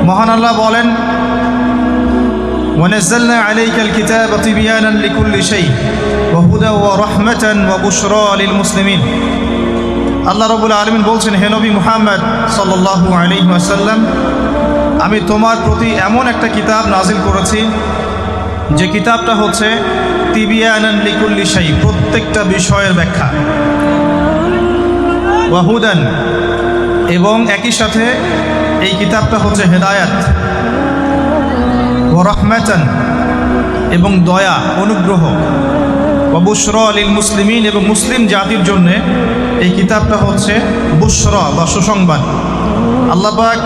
মহান আল্লাহ বলেন, ওয়ানাজ্জালনা আলাইকাল কিতাবা তিবয়ানান লিকুল্লি শাই ওয়া হুদা ওয়া রাহমাতান ওয়া বুশরা লিল মুসলিমিন। আল্লাহ রাব্বুল আলামিন বলছেন, হে নবী মুহাম্মদ সাল্লাল্লাহু আলাইহি ওয়াসাল্লাম, আমি তোমার প্রতি এমন একটা কিতাব নাজিল করেছি যে কিতাবটা হচ্ছে তিবয়ানান লিকুল্লি শাই, প্রত্যেকটা বিষয়ের ব্যাখ্যা, ওয়া হুদান, এবং একই সাথে এই কিতাবটা হচ্ছে হেদায়াত, ওয়া রাহমাতান, এবং দয়া অনুগ্রহ, ওয়া বুশরা লিল মুসলিমিন, এবং মুসলিম জাতির জন্য এই কিতাবটা হচ্ছে বুশরা বা সুসংবাদ। আল্লাহ পাক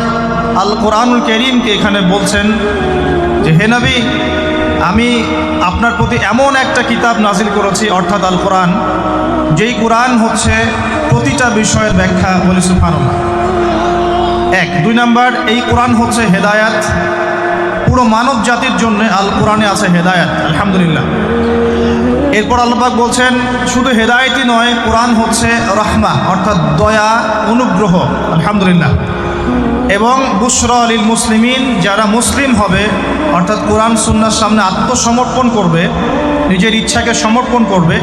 আল কোরআনুল কারীমকে এখানে বলছেন যে, হে নবী, আমি আপনার প্রতি এমন একটা কিতাব নাজিল করেছি, অর্থাৎ আল কোরআন, যেই কোরআন হচ্ছে প্রতিটা বিষয়ের ব্যাখ্যা। বলি সুবহানাল্লাহ। এক, দুই নাম্বার, এই কোরআন হচ্ছে হেদায়াত, পুরো মানব জাতির জন্য আল কোরআনে আছে হেদায়াত, আলহামদুলিল্লাহ। এরপর আল্লাহ পাক বলছেন, শুধু হেদায়েতই নয়, কোরআন হচ্ছে রাহমা, অর্থাৎ দয়া অনুগ্রহ, আলহামদুলিল্লাহ। এবং বুশরা লিল মুসলিমিন, যারা মুসলিম হবে, অর্থাৎ কোরআন সুন্নাহর সামনে আত্মসমর্পণ করবে, নিজের ইচ্ছাকে সমর্পণ করবে,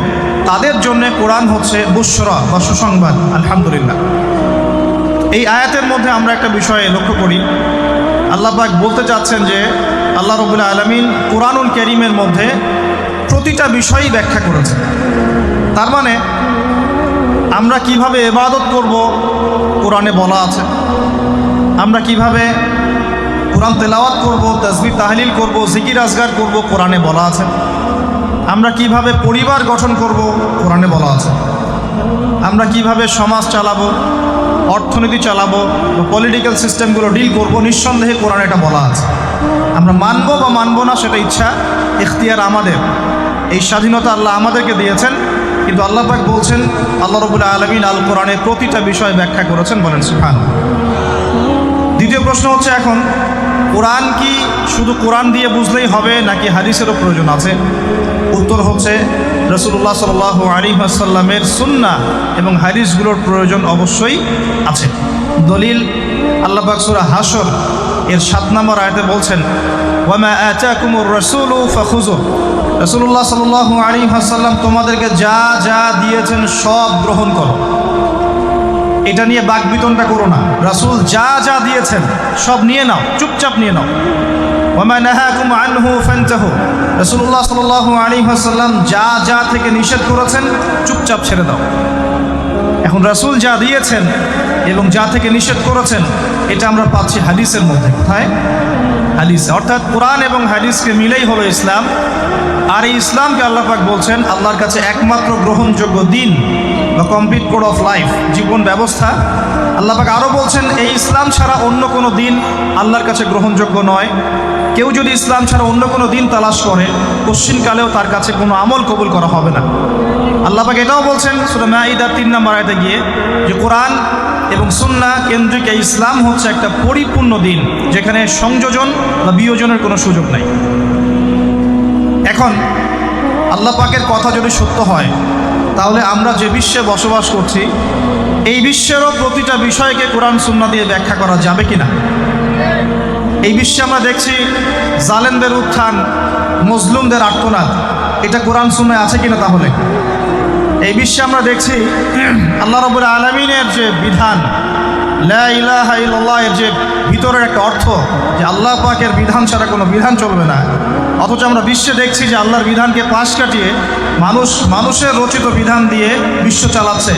তাদের জন্য কোরআন হচ্ছে বুশরা বা সুসংবাদ, আলহামদুলিল্লাহ। এই আয়াতের মধ্যে আমরা একটা বিষয় লক্ষ্য করি, আল্লাহ পাক বলতে চাচ্ছেন যে আল্লাহ রাব্বুল আলামিন কোরআনুল কারীমের মধ্যে প্রতিটা বিষয়ই ব্যাখ্যা করেছে। তার মানে আমরা কিভাবে ইবাদত করব কোরআনে বলা আছে, আমরা কিভাবে কোরআন তেলাওয়াত করব, তাসবিহ তাহলিল করব, জিকির আজগার করব, কোরআনে বলা আছে। আমরা কিভাবে পরিবার গঠন করব, কোরআনে বলা আছে। আমরা কিভাবে সমাজ চালাবো, অর্থনীতি চালাবো, বা পলিটিক্যাল সিস্টেমগুলো ডিল করব, নিঃসন্দেহে কোরআনে এটা বলা আছে। আমরা মানব বা মানব না সেটা ইচ্ছা, ইখতিয়ার আমাদের। এই স্বাধীনতা আল্লাহ আমাদেরকে দিয়েছেন, কিন্তু আল্লাহ পাক বলছেন, আল্লাহ রাব্বুল আলামিন আল কোরআনে প্রতিটা বিষয় ব্যাখ্যা করেছেন। বলেন সুবহানাল্লাহ। দ্বিতীয় প্রশ্ন হচ্ছে, এখন কোরআন কি শুধু কোরআন দিয়ে বুঝলেই হবে নাকি হাদিসেরও প্রয়োজন আছে? উত্তর হচ্ছে, রাসূলুল্লাহ সাল্লাল্লাহু আলাইহি ওয়াসাল্লামের সুন্নাহ এবং হাদিসগুলোর প্রয়োজন অবশ্যই আছে। দলিল, আল্লাহ পাক সূরা হাশর এর 7 নম্বর আয়াতে বলছেন, ওয়ামা আতাকুমুর রাসূলু ফাখুযুহু। রাসূলুল্লাহ সাল্লাল্লাহু আলাইহি ওয়াসাল্লাম তোমাদেরকে যা যা দিয়েছেন সব গ্রহণ করো। এটা নিয়ে বাকবিতনটা করো না, রাসূল যা যা দিয়েছেন সব নিয়ে নাও, চুপচাপ নিয়ে নাও। ওয়ামা নাহাকুম আনহু ফান্তাহু। রাসূলুল্লাহ সাল্লাল্লাহু আলাইহি ওয়াসাল্লাম যা যা থেকে নিষেধ করেছেন চুপচাপ ছেড়ে দাও। এখন রাসূল যা দিয়েছেন এবং যা থেকে নিষেধ করেছেন এটা আমরা পাচ্ছি হাদিসের মধ্যে। কোথায়? হাদিসে, অর্থাৎ কোরআন এবং হাদিসকে মিলেই হলো ইসলাম। আর এই ইসলামকে আল্লাহ পাক বলছেন আল্লাহর কাছে একমাত্র গ্রহণযোগ্য দিন বা কমপ্লিট কোড অফ লাইফ, জীবন ব্যবস্থা। আল্লাহ পাক আরও বলছেন, এই ইসলাম ছাড়া অন্য কোনো দিন আল্লাহর কাছে গ্রহণযোগ্য নয়। কেউ যদি ইসলাম ছাড়া অন্য কোনো দিন তালাশ করে, পশ্চিমকালেও তার কাছে কোনো আমল কবুল করা হবে না। আল্লাহ পাক এটাও বলছেন সূরা মাঈদার 3 নম্বর আয়াতে গিয়ে, যে কোরআন এবং সুন্নাহ কেন্দ্রিক এই ইসলাম হচ্ছে একটা পরিপূর্ণ দিন, যেখানে সংযোজন বা বিয়োজনের কোনো সুযোগ নাই। এখন আল্লাহ পাকের কথা যদি সত্য হয়, তাহলে আমরা যে বিশ্বে বসবাস করছি, এই বিশ্বেরও প্রতিটা বিষয়কে কোরআন সুন্নাহ দিয়ে ব্যাখ্যা করা যাবে কিনা? এই বিশ্বে আমরা দেখছি জালেমদের উত্থান, মজলুমদের আর্তনাদ, এটা কোরআন সুন্নাহে আছে কিনা? তাহলে এই বিশ্বে আমরা দেখছি আল্লাহ রাব্বুল আলামিনের যে বিধান, লা ইলাহা ইল্লাল্লাহ এর যে ভিতরের একটা অর্থ, যে আল্লাহ পাকের বিধান ছাড়া কোনো বিধান চলবে না, অথচ আমরা বিশ্বে দেখছি যে আল্লাহর বিধানকে পাশ কাটিয়ে মানুষের রচিত বিধান দিয়ে বিশ্ব চালাচ্ছে।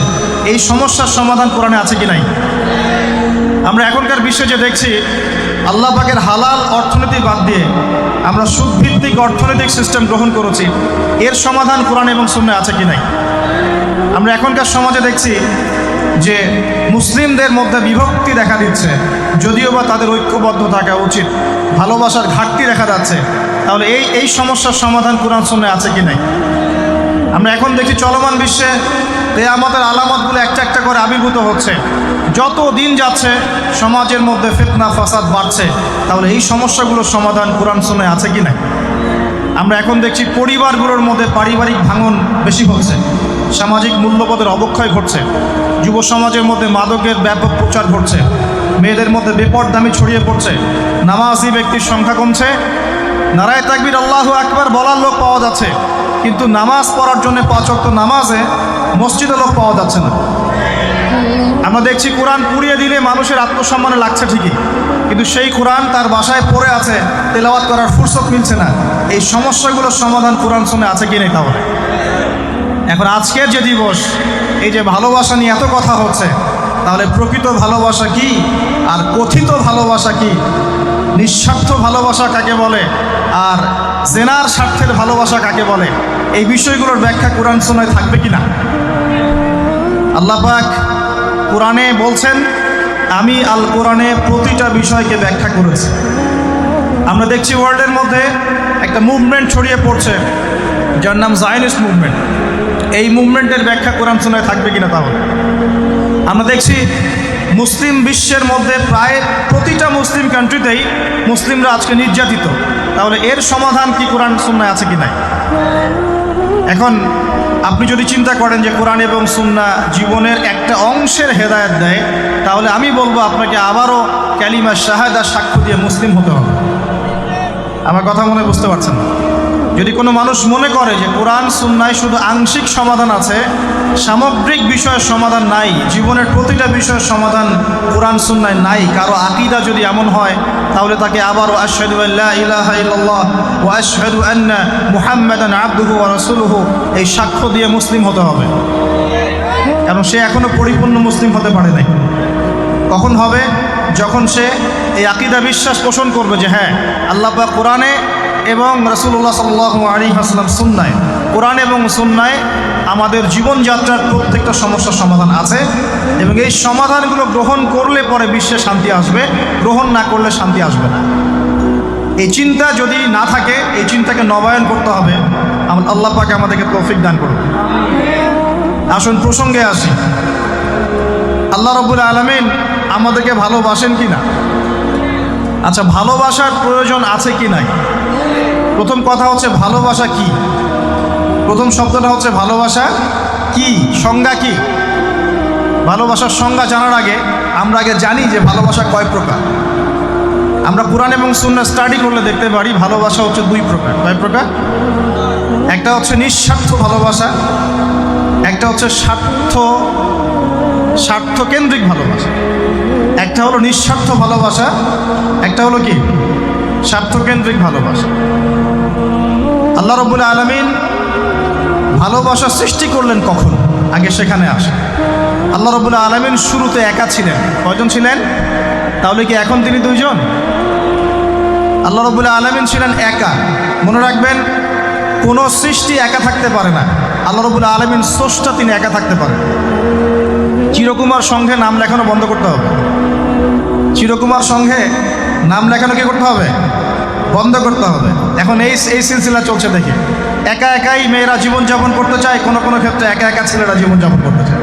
এই সমস্যার সমাধান কোরআনে আছে কি নাই? আমরা এখনকার বিশ্বে যে দেখছি, আল্লাহ পাকের হালাল অর্থনীতি বাদ দিয়ে আমরা সুদভিত্তিক অর্থনৈতিক সিস্টেম গ্রহণ করেছি, এর সমাধান কোরআন এবং সুন্নাহে আছে কি নাই? আমরা এখনকার সমাজে দেখছি যে মুসলিমদের মধ্যে বিভক্তি দেখা দিচ্ছে, যদিও বা তাদের ঐক্যবদ্ধ থাকা উচিত, ভালোবাসার ঘাটতি দেখা যাচ্ছে। তাহলে এই সমস্যার সমাধান কোরআন সুন্নাহে আছে কি নাই? আমরা এখন দেখি চলমান বিশ্বে কিয়ামতের আলামতগুলো একটা একটা করে আবির্ভূত হচ্ছে। যত দিন যাচ্ছে সমাজের মধ্যে ফিতনা ফাসাদ বাড়ছে। তাহলে এই সমস্যাগুলোর সমাধান কোরআন সুন্নাহে আছে কি নাই? আমরা এখন দেখছি পরিবারগুলোর মধ্যে পারিবারিক ভাঙন বেশি হচ্ছে, সামাজিক মূল্যবোধের অবক্ষয় ঘটছে, যুব সমাজের মধ্যে মাদকের ব্যাপক প্রচার ঘটছে, মেয়েদের মধ্যে বেপরদামি ছড়িয়ে পড়ছে, নামাজি ব্যক্তির সংখ্যা কমছে, নারায়ে তাকবীর আল্লাহু আকবার বলার লোক পাওয়া যাচ্ছে, কিন্তু নামাজ পড়ার জন্য 5 ওয়াক্ত নামাজে মসজিদে লোক পাওয়া যাচ্ছে না। আমরা দেখছি কোরআন পুড়িয়ে দিলে মানুষের আত্মসম্মানে লাগছে ঠিকই, কিন্তু সেই কোরআন তার বাসায় পড়ে আছে, তেলাওয়াত করার ফুরসত মিলছে না। এই সমস্যাগুলোর সমাধান কোরআন শুনে আছে কি নেই তাহলে? এখন আজকের যে দিবস, এই যে ভালোবাসা নিয়ে এত কথা হচ্ছে, তাহলে প্রকৃত ভালোবাসা কি আর কথিত ভালোবাসা কি? নিঃস্বার্থ ভালোবাসা কাকে বলে আর জেনার স্বার্থের ভালোবাসা কাকে বলে? এই বিষয়গুলোর ব্যাখ্যা কোরআন সুন্নাহয় থাকবে কিনা? আল্লাহ পাক কোরআনে বলছেন, আমি আল কোরআনে প্রতিটা বিষয়কে ব্যাখ্যা করেছি। আমরা দেখছি ওয়ার্ল্ডের মধ্যে একটা মুভমেন্ট ছড়িয়ে পড়ছে যার নাম জায়নিস্ট মুভমেন্ট। এই মুভমেন্টের ব্যাখ্যা কোরআন সুন্নাহয় থাকবে কিনা তাহলে? আমরা দেখছি মুসলিম বিশ্বের মধ্যে প্রায় প্রতিটা মুসলিম কান্ট্রিতেই মুসলিমরা আজকে নির্যাতিত, তাহলে এর সমাধান কি কোরআন সুন্নাহয় আছে কি নাই? এখন আপনি যদি চিন্তা করেন যে কোরআন এবং সুন্নাহ জীবনের একটা অংশের হেদায়েত দেয়, তাহলে আমি বলবো আপনাকে আবারও কালিমা শাহাদা সাক্ষ্য দিয়ে মুসলিম হতে হবে। আমার কথা মনে বুঝতে পারছেন না? যদি কোনো মানুষ মনে করে যে কোরআন সুন্নাহয় শুধু আংশিক সমাধান আছে, সামগ্রিক বিষয়ের সমাধান নাই, জীবনের প্রতিটা বিষয়ের সমাধান কোরআন সুন্নাহয় নাই, কারো আকীদা যদি এমন হয়, তাহলে তাকে আবারও আশহাদু আল্লা ইলাহা ইল্লাল্লাহ ওয়া আশহাদু আন্না মুহাম্মাদান আবদুহু ওয়া রাসূলুহু এই সাক্ষ্য দিয়ে মুসলিম হতে হবে। কারণ সে এখনো পরিপূর্ণ মুসলিম হতে পারে নাই। কখন হবে? যখন সে এই আকীদা বিশ্বাস পোষণ করবে যে হ্যাঁ, আল্লাহ পাক কোরআনে এবং রাসূলুল্লাহ সাল্লাল্লাহু আলাইহি ওয়াসাল্লাম সুন্নাহয়, কোরআন এবং সুন্নাহয় আমাদের জীবনযাত্রার প্রত্যেকটা সমস্যার সমাধান আছে, এবং এই সমাধানগুলো গ্রহণ করলে পরে বিশ্বে শান্তি আসবে, গ্রহণ না করলে শান্তি আসবে না। এই চিন্তা যদি না থাকে, এই চিন্তাকে নবায়ন করতে হবে। আল্লাহ পাক আমাদেরকে তৌফিক দান করুন। আসুন প্রসঙ্গে আসি। আল্লাহ রাব্বুল আলামিন আমাদেরকে ভালোবাসেন কি না? আচ্ছা, ভালোবাসার প্রয়োজন আছে কি নাই? প্রথম কথা হচ্ছে ভালোবাসা কি? প্রথম শব্দটা হচ্ছে ভালোবাসা কি, সংজ্ঞা কি? ভালোবাসার সংজ্ঞা জানার আগে আমরা আগে জানি যে ভালোবাসা কয় প্রকার। আমরা কোরআন এবং সুন্নাহ স্টাডি করলে দেখতে পারি ভালোবাসা হচ্ছে 2 প্রকার। কয় প্রকার? একটা হচ্ছে নিঃস্বার্থ ভালোবাসা, একটা হচ্ছে স্বার্থকেন্দ্রিক ভালোবাসা। একটা হলো নিঃস্বার্থ ভালোবাসা, একটা হলো কি স্বার্থকেন্দ্রিক ভালোবাসা। আল্লাহ রাব্বুল আলামিন ভালোবাসা সৃষ্টি করলেন কখন? আগে সেখানে আসে। আল্লাহ রাব্বুল আলামিন শুরুতে একা ছিলেন। কয়জন ছিলেন? তাহলে কি এখন তিনি 2 জন? আল্লাহ রাব্বুল আলামিন ছিলেন একা। মনে রাখবেন, কোনো সৃষ্টি একা থাকতে পারে না। আল্লাহ রাব্বুল আলামিন স্রষ্টা, তিনি একা থাকতে পারেন। চিরকুমার সংঘে নাম লেখানো বন্ধ করতে হবে। চিরকুমার সংঘে নাম লেখানো কি করতে হবে? বন্ধ করতে হবে। এখন এই সিলসিলা চলছে দেখে, একা একাই মেয়েরা জীবনযাপন করতে চায়, কোনো কোনো ক্ষেত্রে একা একা ছেলেরা জীবনযাপন করতে চায়।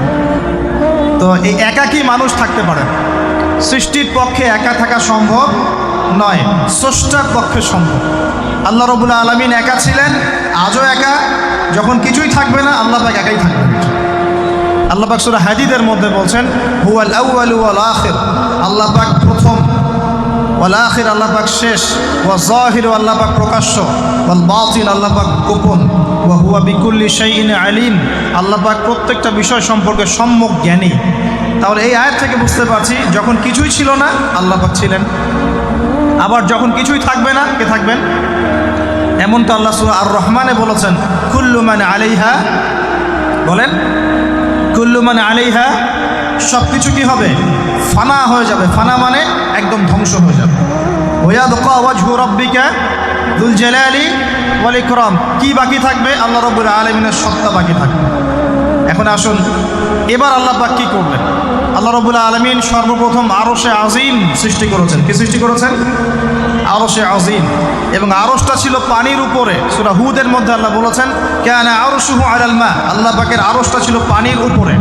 তো এই একাকী মানুষ থাকতে পারে না। সৃষ্টির পক্ষে একা থাকা সম্ভব নয়, স্রষ্টার পক্ষে সম্ভব। আল্লাহ রাব্বুল আলামিন একা ছিলেন, আজও একা। যখন কিছুই থাকবে না, আল্লাহ পাক একাই থাকবেন। আল্লাহ পাক সূরা হাদীদের মধ্যে বলছেন, হুয়াল আউয়ালু ওয়াল আখির, আল্লাহ পাক প্রথম, ওয়াল আখির আল্লাহ পাক শেষ, ওয়া যাহিরু আল্লাহ পাক প্রকাশ্য, ওয়াল বাতিন আল্লাহ পাক গোপন, ওয়া হুয়া বিকুল্লি শাইইন আলিম আল্লাহ পাক প্রত্যেকটা বিষয় সম্পর্কে সম্যক জ্ঞানী। তাহলে এই আয়াত থেকে বুঝতে পারছি যখন কিছুই ছিল না আল্লাহ পাক ছিলেন, আবার যখন কিছুই থাকবে না কে থাকবেন? এমনটা আল্লাহ সূরা আর রহমানে বলেছেন, কুল্লু মান আলাইহা, বলেন কুল্লু মান আলাইহা, সব কিছু কি হবে? ফানা হয়ে যাবে। ফানা মানে একদম ধ্বংস হয়ে যাবে। ওয়ায়াবকা ওয়াজহু রাব্বিকা যুল জালালি ওয়াল ইকরাম, কি বাকি থাকবে? আল্লাহ রাব্বুল আলামিনের সত্তা বাকি থাকবে। এখন আসুন, এবার আল্লাহ পাক কি করবেন? আল্লাহ রাব্বুল আলামিন সর্বপ্রথম আরশে আজিম সৃষ্টি করেছেন। কি সৃষ্টি করেছেন? আরশে আজিম। এবং আরশটা ছিল পানির উপরে। সূরা হুদের মধ্যে আল্লাহ বলেছেন, কানা আরশুহু আলাল মা, আল্লাহ পাকের আরশটা ছিল পানির উপরে।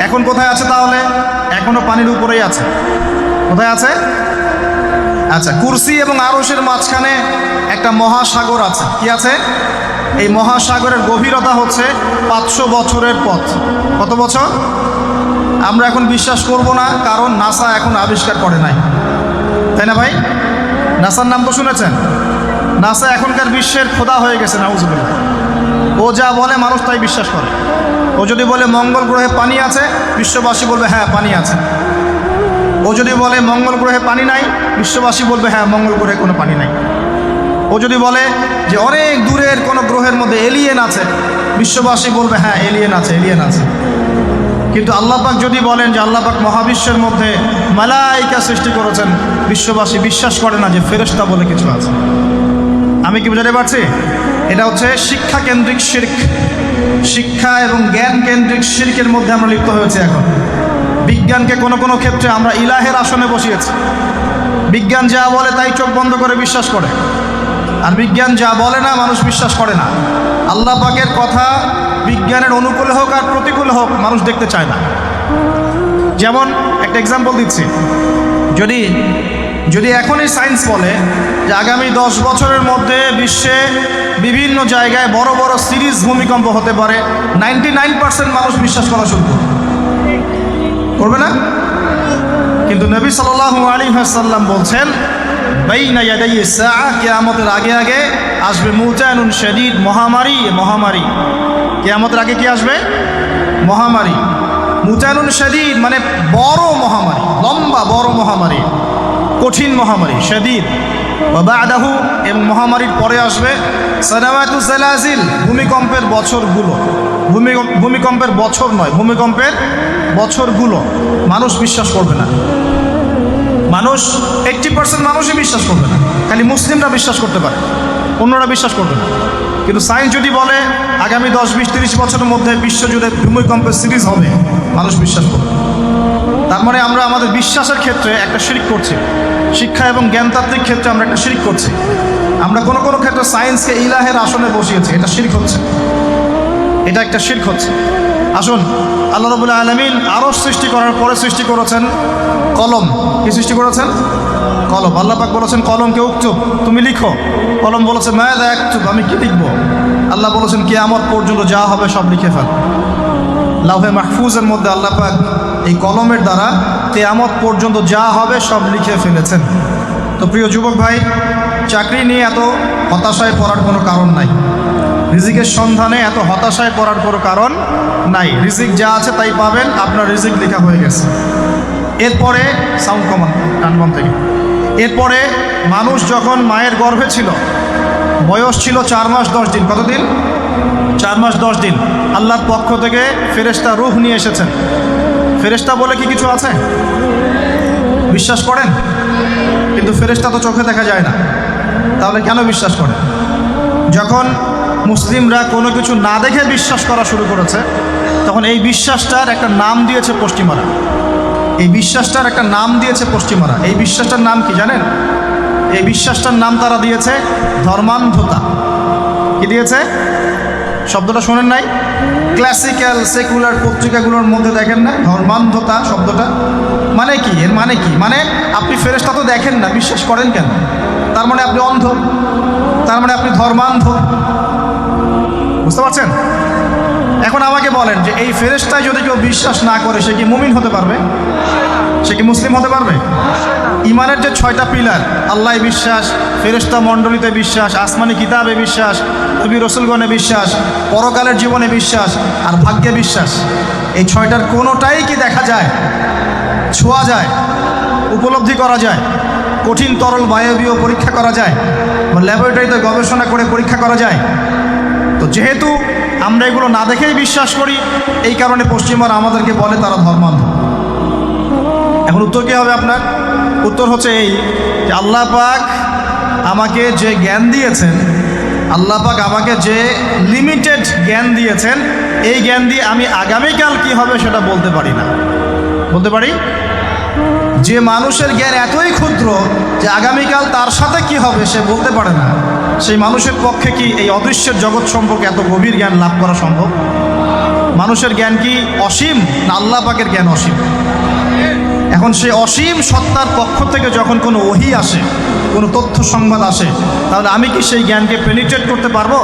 এখন কোথায় আছে তাহলে? এখনো পানির উপরেই আছে। কোথায় আছে? আচ্ছা, কুরসি এবং আরশের মাঝখানে একটা মহাসাগর আছে। কি আছে? এই মহাসাগরের গভীরতা হচ্ছে 500 বছরের পথ। কত বছর? আমরা এখন বিশ্বাস করব না, কারণ নাসা এখন আবিষ্কার করে নাই, তাই না ভাই? নাসার নাম তো শুনেছেন। নাসা এখনকার বিশ্বের খোদা হয়ে গেছে, নাউজুবিল্লাহ। ও যা বলে মানুষ তাই বিশ্বাস করে। ও যদি বলে মঙ্গল গ্রহে পানি আছে, বিশ্ববাসী বলবে হ্যাঁ পানি আছে। ও যদি বলে মঙ্গল গ্রহে পানি নাই, বিশ্ববাসী বলবে হ্যাঁ মঙ্গল গ্রহে কোনো পানি নাই। ও যদি বলে যে অনেক দূরের কোনো গ্রহের মধ্যে এলিয়েন আছে, বিশ্ববাসী বলবে হ্যাঁ এলিয়েন আছে, এলিয়েন আছে। কিন্তু আল্লাহ পাক যদি বলেন যে আল্লাহ পাক মহাবিশ্বের মধ্যে মালাইকা সৃষ্টি করেছেন, বিশ্ববাসী বিশ্বাস করে না যে ফেরেশতা বলে কিছু আছে। আমি কি বুঝাতে পারছি? এটা হচ্ছে শিক্ষা কেন্দ্রিক শিরক। শিক্ষা এবং জ্ঞান কেন্দ্রিক শিরকের মধ্যে আমরা লিপ্ত হয়েছে এখন। বিজ্ঞানকে কোনো কোনো ক্ষেত্রে আমরা ইলাহের আসনে বসিয়েছি। বিজ্ঞান যা বলে তাই চোখ বন্ধ করে বিশ্বাস করে, আর বিজ্ঞান যা বলে না মানুষ বিশ্বাস করে না। আল্লাহ পাকের কথা বিজ্ঞানের অনুকূলে হোক আর প্রতিকূলে হোক মানুষ দেখতে চায় না। যেমন একটা এক্সাম্পল দিচ্ছি, যদি এখনই সায়েন্স বলে যে আগামী 10 বছরের মধ্যে বিশ্বে বিভিন্ন জায়গায় বড় বড় সিরিজ ভূমিকম্প হতে পারে, 99% মানুষ বিশ্বাস করা শুরু করবে না? কিন্তু নবী সাল্লাল্লাহু আলাইহি ওয়াসাল্লাম বলছেন বাইনা ইয়াদাই সাআ, কিয়ামতের আগে আগে আসবে মুতানুন শাদীদ, মহামারী। কিয়ামতের আগে কি আসবে? মহামারী। মুতানুন শাদীদ মানে বড় মহামারী, লম্বা বড় মহামারী, কঠিন মহামারী, শাদীদ। ওয়া বা'দাহু, এবং মহামারীর পরে আসবে সানাওয়াতু জালাজিল, ভূমিকম্পের বছরগুলো। ভূমিকম্পের বছর নয়, ভূমিকম্পের বছরগুলো। মানুষ বিশ্বাস করবে না। মানুষ 80% মানুষই বিশ্বাস করবে না, খালি মুসলিমরা বিশ্বাস করতে পারে, অন্যরা বিশ্বাস করবে না। কিন্তু সায়েন্স যদি বলে আগামী 10, 20, 30 বছরের মধ্যে বিশ্বজুড়ে ভূমিকম্পের সিরিজ হবে, মানুষ বিশ্বাস করবে। তার মানে আমরা আমাদের বিশ্বাসের ক্ষেত্রে একটা শিরক করছি। শিক্ষা এবং জ্ঞানতাত্ত্বিক ক্ষেত্রে আমরা একটা শিরক করছি। আমরা কোনো কোনো ক্ষেত্রে সায়েন্সকে ইলাহের আসনে বসিয়েছি, এটা শিরক হচ্ছে, এটা একটা শিরক হচ্ছে। আসুন, আল্লাহ রাব্বুল আলামিন আরশ সৃষ্টি করার পরে সৃষ্টি করেছেন কলম। কি সৃষ্টি করেছেন? কলম। আল্লাহ পাক বলেছেন কলমকে উকতুব, তুমি লিখো। কলম বলেছে মাযা আকতুব, আমি কি লিখবো? আল্লাহ বলেছেন কিয়ামত পর্যন্ত যা হবে সব লিখে ফেল। লাউহে মাহফুজের মধ্যে আল্লাহ পাক এই কলমের দ্বারা কিয়ামত পর্যন্ত যা হবে সব লিখে ফেলেছেন। তো প্রিয় যুবক ভাই, চাকরি নিয়ে এত হতাশায় পড়ার কোনো কারণ নাই। রিজিকের সন্ধানে এত হতাশায় পড়ার কোনো কারণ নাই। রিজিক যা আছে তাই পাবেন, আপনার রিজিক লেখা হয়ে গেছে। এরপরে সাউন্ড কমান, টানবাম থেকে। এরপরে মানুষ যখন মায়ের গর্ভে ছিল, বয়স ছিল 4 মাস 10 দিন। কতদিন? 4 মাস 10 দিন। আল্লাহর পক্ষ থেকে ফেরেশতা রূহ নিয়ে এসেছেন। ফেরেশতা বলে কি কিছু আছে? বিশ্বাস করেন? কিন্তু ফেরেশতা তো চোখে দেখা যায় না, তাহলে কেন বিশ্বাস করেন? যখন মুসলিমরা কোনো কিছু না দেখে বিশ্বাস করা শুরু করেছে, তখন এই বিশ্বাসটার একটা নাম দিয়েছে পশ্চিমারা। এই বিশ্বাসটার একটা নাম দিয়েছে পশ্চিমারা। এই বিশ্বাসটার নাম কি জানেন? এই বিশ্বাসটার নাম তারা দিয়েছে ধর্মান্ধতা। কি দিয়েছে? শব্দটা শোনেন নাই? ক্লাসিক্যাল সেকুলার পত্রিকাগুলোর মধ্যে দেখেন না ধর্মান্ধতা শব্দটা? মানে কি? এর মানে কি? মানে আপনি ফেরেশতা তো দেখেন না, বিশ্বাস করেন কেন? তার মানে আপনি অন্ধ, তার মানে আপনি ধর্মান্ধ। বুঝতে পারছেন? এখন আমাকে বলেন যে এই ফেরেশতায় যদি কেউ বিশ্বাস না করে, সে কি মুমিন হতে পারবে? সে কি মুসলিম হতে পারবে? ইমানের যে 6টা পিলার, আল্লাহ বিশ্বাস, ফেরেশতা মণ্ডলীতে বিশ্বাস, আসমানি কিতাবে বিশ্বাস, নবী রসুলগণে বিশ্বাস, পরকালের জীবনে বিশ্বাস, আর ভাগ্যে বিশ্বাস, এই 6টার কোনোটাই কি দেখা যায়, ছোঁয়া যায়, উপলব্ধি করা যায়? কঠিন তরল বায়বীয় পরীক্ষা করা যায়, বা ল্যাবরেটরিতে গবেষণা করে পরীক্ষা করা যায়? তো যেহেতু আমরা এগুলো না দেখেই বিশ্বাস করি, এই কারণে পশ্চিমারা আমাদেরকে বলে তারা ধর্মান্ধ। এখন উত্তর কী হবে আপনার? উত্তর হচ্ছে এই যে আল্লাহ পাক আমাকে যে জ্ঞান দিয়েছেন, আল্লাহ পাক আমাকে যে লিমিটেড জ্ঞান দিয়েছেন, এই জ্ঞান দিয়ে আমি আগামীকাল কি হবে সেটা বলতে পারি না। বলতে পারি? যে মানুষের জ্ঞান এতই ক্ষুদ্র যে আগামীকাল তার সাথে কি হবে সে বলতে পারে না, সেই মানুষের পক্ষে কি এই অদৃশ্যের জগৎ সম্পর্কে এত গভীর জ্ঞান লাভ করা সম্ভব? মানুষের জ্ঞান কি অসীম, না আল্লাহ পাকের জ্ঞান অসীম? এখন সেই অসীম সত্তার পক্ষ থেকে যখন কোনো ওহী আসে, কোনো তথ্য সংবাদ আসে, তাহলে আমি কি সেই জ্ঞানকে পেনিট্রেট করতে পারবো?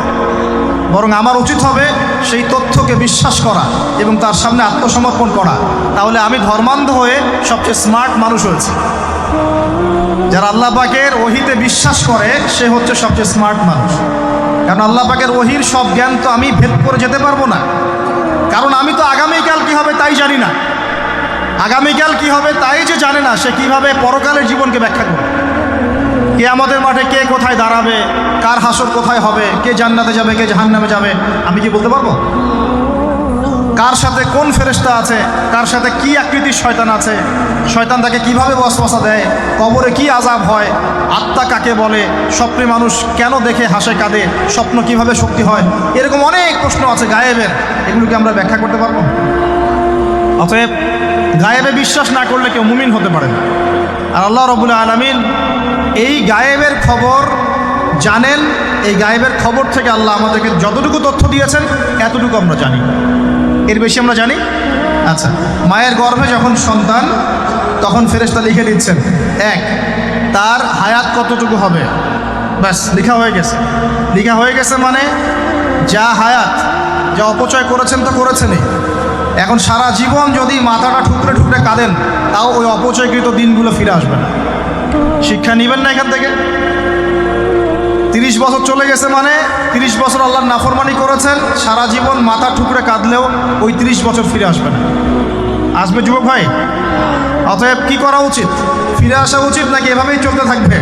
বরং আমার উচিত হবে সেই তথ্যকে বিশ্বাস করা এবং তার সামনে আত্মসমর্পণ করা। তাহলে আমি ধর্মান্ধ হয়ে সবচেয়ে স্মার্ট মানুষ হয়েছি। যারা আল্লাহ পাকের ওহিতে বিশ্বাস করে সে হচ্ছে সবচেয়ে স্মার্ট মানুষ। কারণ আল্লাহ পাকের ওহির সব জ্ঞান তো আমি ভেদ করে যেতে পারবো না, কারণ আমি তো আগামীকাল কী হবে তাই জানি না। আগামীকাল কী হবে তাই যে জানে না, সে কীভাবে পরকালের জীবনকে ব্যাখ্যা করবে? কে আমাদের মাঠে কে কোথায় দাঁড়াবে, কার হাসর কোথায় হবে, কে জান্নাতে যাবে কে জাহান্নামে যাবে, আমি কি বলতে পারবো? কার সাথে কোন ফেরেশতা আছে, কার সাথে কি আকৃতির শয়তান আছে, শয়তান তাকে কিভাবে ওয়াসওয়াসা দেয়, কবরে কি আযাব হয়, আত্মা কাকে বলে, স্বপ্নে মানুষ কেন দেখে হাসে কাঁদে, স্বপ্ন কিভাবে সত্যি হয়, এরকম অনেক প্রশ্ন আছে গায়েবের। এগুলোকে আমরা ব্যাখ্যা করতে পারবো? অতএব গায়েবে বিশ্বাস না করলে কেউ মুমিন হতে পারে না। আর আল্লাহ রাব্বুল আলামিন এই গায়েবের খবর জানেন। এই গায়েবের খবর থেকে আল্লাহ আমাদেরকে যতটুকু তথ্য দিয়েছেন এতটুকু আমরা জানি, এর বেশি আমরা জানি। আচ্ছা, মায়ের গর্ভে যখন সন্তান, তখন ফেরেশতা লিখে দিচ্ছেন এক, তার হায়াত কতটুকু হবে, ব্যাস লেখা হয়ে গেছে। লেখা হয়ে গেছে মানে যা হায়াত, যা অপচয় করেছেন তো করেছেনই। এখন সারা জীবন যদি মাথাটা ঠুকরে ঠুকরে কাঁদেন, তাও ওই অপচয়কৃত দিনগুলো ফিরে আসবে না। শিক্ষা নেবেন না এখান থেকে? 30 বছর চলে গেছে মানে 30 বছর আল্লাহর নাফরমানি করেছেন, সারা জীবন মাথা ঠুকরে কাঁদলেও ওই 30 বছর ফিরে আসবে না। আসবে যুবক ভাই? অতএব কি করা উচিত? ফিরে আসা উচিত নাকি এভাবেই চলতে থাকবে?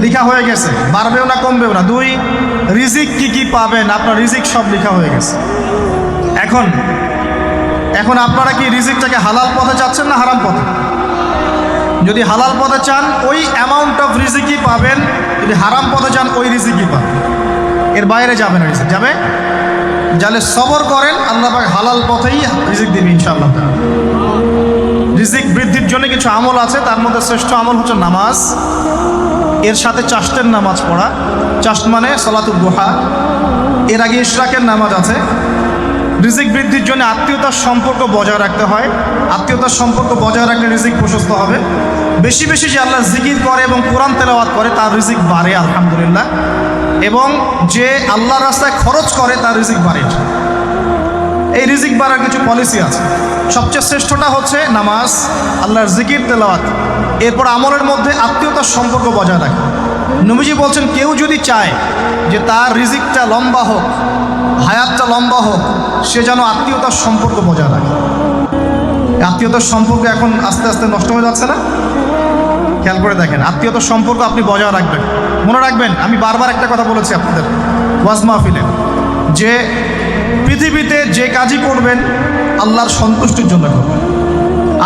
লেখা হয়ে গেছে, বাড়বেও না কমবেও না। 2, রিজিক কি কি পাবেন, আপনার রিজিক সব লেখা হয়ে গেছে। এখন আপনারা কি রিজিকটাকে হালাল পথে চাচ্ছেন না হারাম পথে? যদি হালাল পথে চান ওই অ্যামাউন্ট অফ রিজিকই পাবেন, যদি হারাম পথে চান ওই রিজিকই পাবেন, এর বাইরে যাবে না। রিজিক যাবে, যাহলে সবর করেন, আল্লাহ পাক হালাল পথেই রিজিক দিবে ইনশাআল্লাহ। রিজিক বৃদ্ধির জন্য কিছু আমল আছে, তার মধ্যে শ্রেষ্ঠ আমল হচ্ছে নামাজ। এর সাথে চাষতের নামাজ পড়া, চাষত মানে সালাতুদ দুহা। এর আগে ইশরাকের নামাজ আছে। রিজিক বৃদ্ধির জন্য আত্মীয়তার সম্পর্ক বজায় রাখতে হয়। আত্মীয়তার সম্পর্ক বজায় রাখলে রিজিক প্রশস্ত হবে। বেশি বেশি যে আল্লাহ জিকির করে এবং কোরআন তেলাওয়াত করে তার রিজিক বাড়ে আলহামদুলিল্লাহ। এবং যে আল্লাহর রাস্তায় খরচ করে তার রিজিক বাড়ে। এই রিজিক বাড়ার কিছু পলিসি আছে। সবচেয়ে শ্রেষ্ঠটা হচ্ছে নামাজ, আল্লাহর জিকির তেলাওয়াত। এরপর আমলের মধ্যে আত্মীয়তার সম্পর্ক বজায় রাখে। নবীজি বলছেন, কেউ যদি চায় যে তার রিজিকটা লম্বা হোক, হায়াতটা লম্বা হোক, সে যেন আত্মীয়তার সম্পর্ক বজায় রাখে। আত্মীয়তার সম্পর্ক এখন আস্তে আস্তে নষ্ট হয়ে যাচ্ছে না? খেয়াল করে দেখেন, আত্মীয়তার সম্পর্ক আপনি বজায় রাখবেন। মনে রাখবেন, আমি বারবার একটা কথা বলেছি আপনাদের ওয়াজ মাহফিলে, যে পৃথিবীতে যে কাজই করবেন আল্লাহর সন্তুষ্টির জন্য করবেন।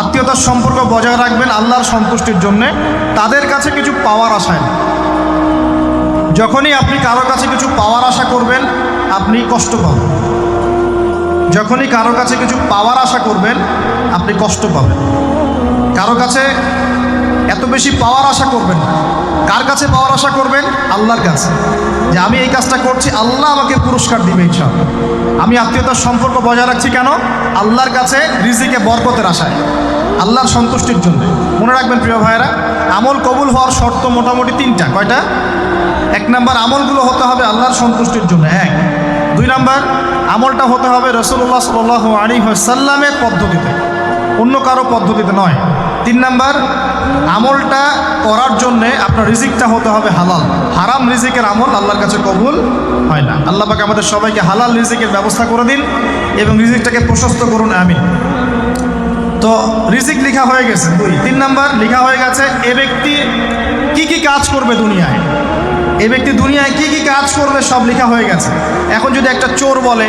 আত্মীয়তার সম্পর্ক বজায় রাখবেন আল্লাহর সন্তুষ্টির জন্যে, তাদের কাছে কিছু পাওয়ার আশায় না। যখনই আপনি কারো কাছে কিছু পাওয়ার আশা করবেন আপনি কষ্ট পাবেন। যখনই কারো কাছে কিছু পাওয়ার আশা করবেন আপনি কষ্ট পাবেন। কারো কাছে এত বেশি পাওয়ার আশা করবেন না। কার কাছে পাওয়ার আশা করবেন? আল্লাহর কাছে, যে আমি এই কাজটা করছি আল্লাহ আমাকে পুরস্কার দিবে ইনশাআল্লাহ। আমি আত্মীয়তার সম্পর্ক বজায় রাখছি কেন? আল্লাহর কাছে রিজিকে বরকতের আশায়, আল্লাহর সন্তুষ্টির জন্য। মনে রাখবেন প্রিয় ভাইয়েরা, আমল কবুল হওয়ার শর্ত মোটামুটি 3টা। কয়টা? 1 নাম্বার, আমলগুলো হতে হবে আল্লাহর সন্তুষ্টির জন্য। 1। 2 নাম্বার, আমলটা হতে হবে রাসূলুল্লাহ সাল্লাল্লাহু আলাইহি ওয়াসাল্লামের পদ্ধতিতে, অন্য কারো পদ্ধতিতে নয়। 3 নাম্বার, আমলটা করার জন্যে আপনার রিজিকটা হতে হবে হালাল। হারাম রিজিকের আমল আল্লাহর কাছে কবুল হয় না। আল্লাহ পাক আমাদের সবাইকে হালাল রিজিকের ব্যবস্থা করে দিন এবং রিজিকটাকে প্রশস্ত করুন, আমিন। তো রিজিক লেখা হয়ে গেছে। 2। 3 নাম্বার, লেখা হয়ে গেছে এ ব্যক্তি কি কি কাজ করবে দুনিয়ায়। এই ব্যক্তি দুনিয়ায় কি কি কাজ করবে সব লেখা হয়ে গেছে। এখন যদি একটা চোর বলে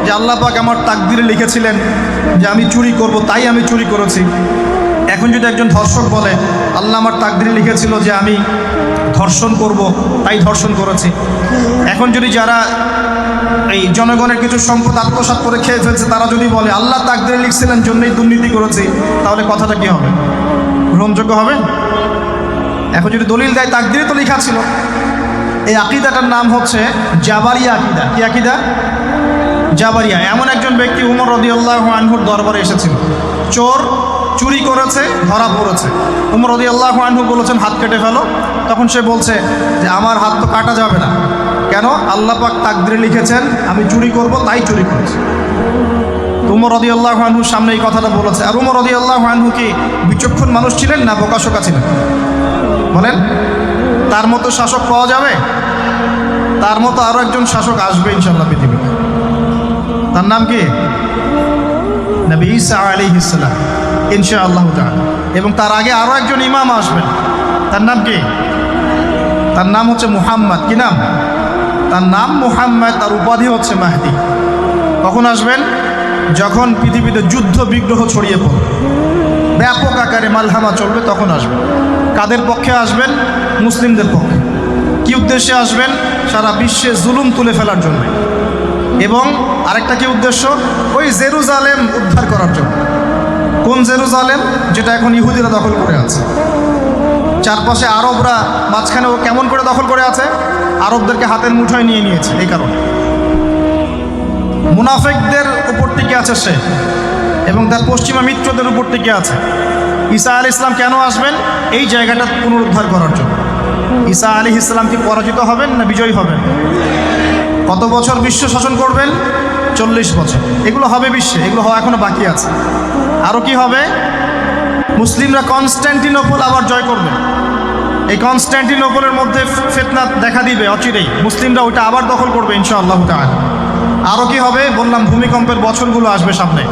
যে আল্লাহ পাক আমার তাকদিরে লিখেছিলেন যে আমি চুরি করব, তাই আমি চুরি করেছি। এখন যদি একজন ধর্ষক বলে আল্লাহ আমার তাকদিরে লিখেছিল যে আমি ধর্ষণ করব, তাই ধর্ষণ করেছি। এখন যদি যারা এই জনগণের কিছু সম্পদ আত্মসাৎ করে খেয়ে ফেলছে তারা যদি বলে আল্লাহ তাকদিরে লিখছিলেন জন্যই দুর্নীতি করেছি, তাহলে কথাটা কি হবে? গ্রহণযোগ্য হবে? এখন যদি দলিল দেয় তাকদিরে তো লেখা ছিল। এই আকিদাটার নাম হচ্ছে জাবারিয়া আকিদা। কি আকিদা? জাবারিয়া। এমন একজন ব্যক্তি উমর রাদিয়াল্লাহু আনহুর দরবারে এসেছিল। চোর চুরি করেছে, ধরা পড়েছে। উমর রাদিয়াল্লাহু আনহু বলেছেন হাত কেটে ফেলো। তখন সে বলছে যে আমার হাত তো কাটা যাবে না, কেন? আল্লাহ পাক তাকদিরে লিখেছেন আমি চুরি করব, তাই চুরি করেছি। উমর রাদিয়াল্লাহু আনহুর সামনে এই কথাটা বলেছে। আর উমর রাদিয়াল্লাহু আনহু কি বিচক্ষণ মানুষ ছিলেন না বোকাশোকা ছিলেন? বলেন, তার মতো শাসক পাওয়া যাবে? তার মতো আরো একজন শাসক আসবে ইনশাআল্লাহ পৃথিবীতে। তার নাম কি? নবী ঈসা আলাইহিস সালাম ইনশাআল্লাহ তাআলা। এবং তার আগে আরো একজন ইমাম আসবেন। তার নাম কি? তার নাম হচ্ছে মুহাম্মদ। কি নাম? তার নাম মুহাম্মদ, তার উপাধি হচ্ছে মাহদি। কখন আসবেন? যখন পৃথিবীতে যুদ্ধ বিগ্রহ ছড়িয়ে পড়বে, ব্যাপক আকারে মালহামা চলবে, তখন আসবেন। কাদের পক্ষে আসবেন? মুসলিমদের পক্ষে। কি উদ্দেশ্যে আসবেন? সারা বিশ্বে জুলুম তুলে ফেলার জন্য। এবং আরেকটা কি উদ্দেশ্য? ওই জেরুজালেম উদ্ধার করার জন্য। কোন জেরুজালেম? যেটা এখন ইহুদিরা দখল করে আছে। চারপাশে আরবরা, মাঝখানে ও কেমন করে দখল করে আছে? আরবদেরকে হাতের মুঠোয় নিয়ে নিয়েছে। এই কারণে মুনাফিকদের উপর টিকে আছে সে, এবং তার পশ্চিমা মিত্রদের উপর টিকে আছে। ঈসা আলাইহিস সালাম কেন আসবেন? এই জায়গাটা পুনরুদ্ধার করার জন্য। ঈসা আলাইহিস সালাম কি পরাজিত হবেন না বিজয়ী হবেন? কত বছর বিশ্ব শাসন করবেন? 40 বছর। এগুলো হবে বিশ্বে, এগুলো হওয়া এখনো বাকি আছে। আরও কি হবে? মুসলিমরা কনস্ট্যান্টিনোপল আবার জয় করবে। এই কনস্ট্যান্টিনোপলের মধ্যে ফিতনা দেখা দিবে অচিরেই, মুসলিমরা ওইটা আবার দখল করবে ইনশাআল্লাহ তাআলা। আরও কি হবে? বললাম ভূমিকম্পের বছরগুলো আসবে সামনে,